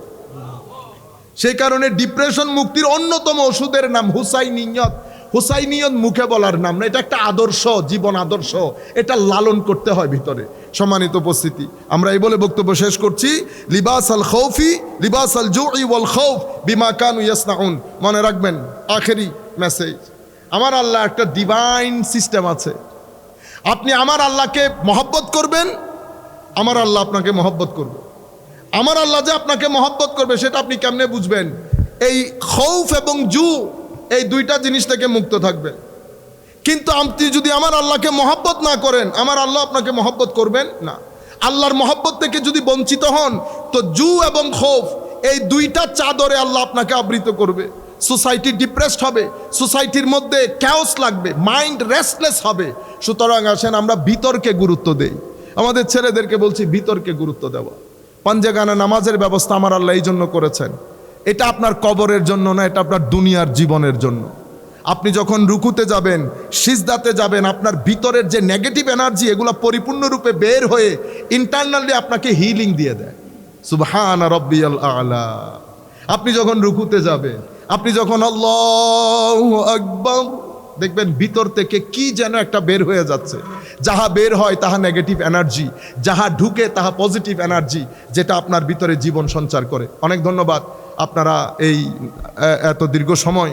সেই কারণে ডিপ্রেশন মুক্তির অন্যতম ওষুধের নাম হুসাইনিয়ত। হুসাইনিয়ত মুখে বলার নাম না, এটা একটা আদর্শ, জীবন আদর্শ, এটা লালন করতে হয় ভিতরে। সম্মানিত উপস্থিতি, আমরা এই বলে বক্তব্য শেষ করছি। লিবাস আল খৌফি লিবাস আল জুই ওয়াল খৌফ বিমা কানু ইয়াসনাউন। মনে রাখবেন আখেরি মেসেজ, আমার আল্লাহ একটা ডিভাইন সিস্টেম আছে। আপনি আমার আল্লাহকে মহব্বত করবেন, আমার আল্লাহ আপনাকে মহব্বত করবে। আমার আল্লাহ যে আপনাকে মহব্বত করবে সেটা আপনি কেমনে বুঝবেন? এই খৌফ এবং জু, এই দুইটা জিনিস থেকে মুক্ত থাকবেন। কিন্তু আপনি যদি আমার আল্লাহকে মহব্বত না করেন, আমার আল্লাহ আপনাকে মহব্বত করবেন না। আল্লাহর মহব্বত থেকে যদি বঞ্চিত হন, তো জু এবং খৌফ, এই দুইটা চাদরে আল্লাহ আপনাকে আবৃত করবে। সোসাইটি ডিপ্রেসড হবে, সোসাইটির মধ্যে ক্যাওস লাগবে, মাইন্ড রেস্টলেস হবে। সুতরাং আসেন আমরা বিতর্কে গুরুত্ব দেই। আমাদের ছেলেদেরকে বলছি বিতর্কে গুরুত্ব দেওয়া। পাঞ্জেগানা নামাজের ব্যবস্থা আমার আল্লাহ এই জন্য করেছেন, এটা আপনার কবরের জন্য না, এটা আপনার দুনিয়ার জীবনের জন্য। আপনি যখন রুকুতে যাবেন, সিজদাতে যাবেন, আপনার ভিতরের যে নেগেটিভ এনার্জি, এগুলো পরিপূর্ণরূপে বের হয়ে ইন্টারনালি আপনাকে হিলিং দিয়ে দেয়। সুবহান রাব্বিয়াল আলা। আপনি যখন রুকুতে যাবেন, আপনি যখন আল্লাহু আকবার দেখবেন, ভিতর থেকে কি যেন একটা বের হয়ে যাচ্ছে। যাহা বের হয় তাহা নেগেটিভ এনার্জি, যাহা ঢুকে তাহা পজিটিভ এনার্জি, যেটা আপনার ভিতরে জীবন সঞ্চার করে। অনেক ধন্যবাদ, আপনারা এই এত দীর্ঘ সময়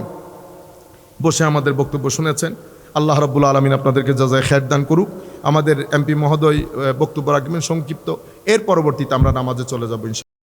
বসে আমাদের বক্তব্য শুনেছেন। আল্লাহ রাব্বুল আলামিন আপনাদেরকে জাযায়ে খায়ের দান করুক। আমাদের এমপি মহোদয় বক্তব্য রাখবেন সংক্ষিপ্ত, এর পরবর্তীতে আমরা নামাজে চলে যাবো ইনশাআল্লাহ।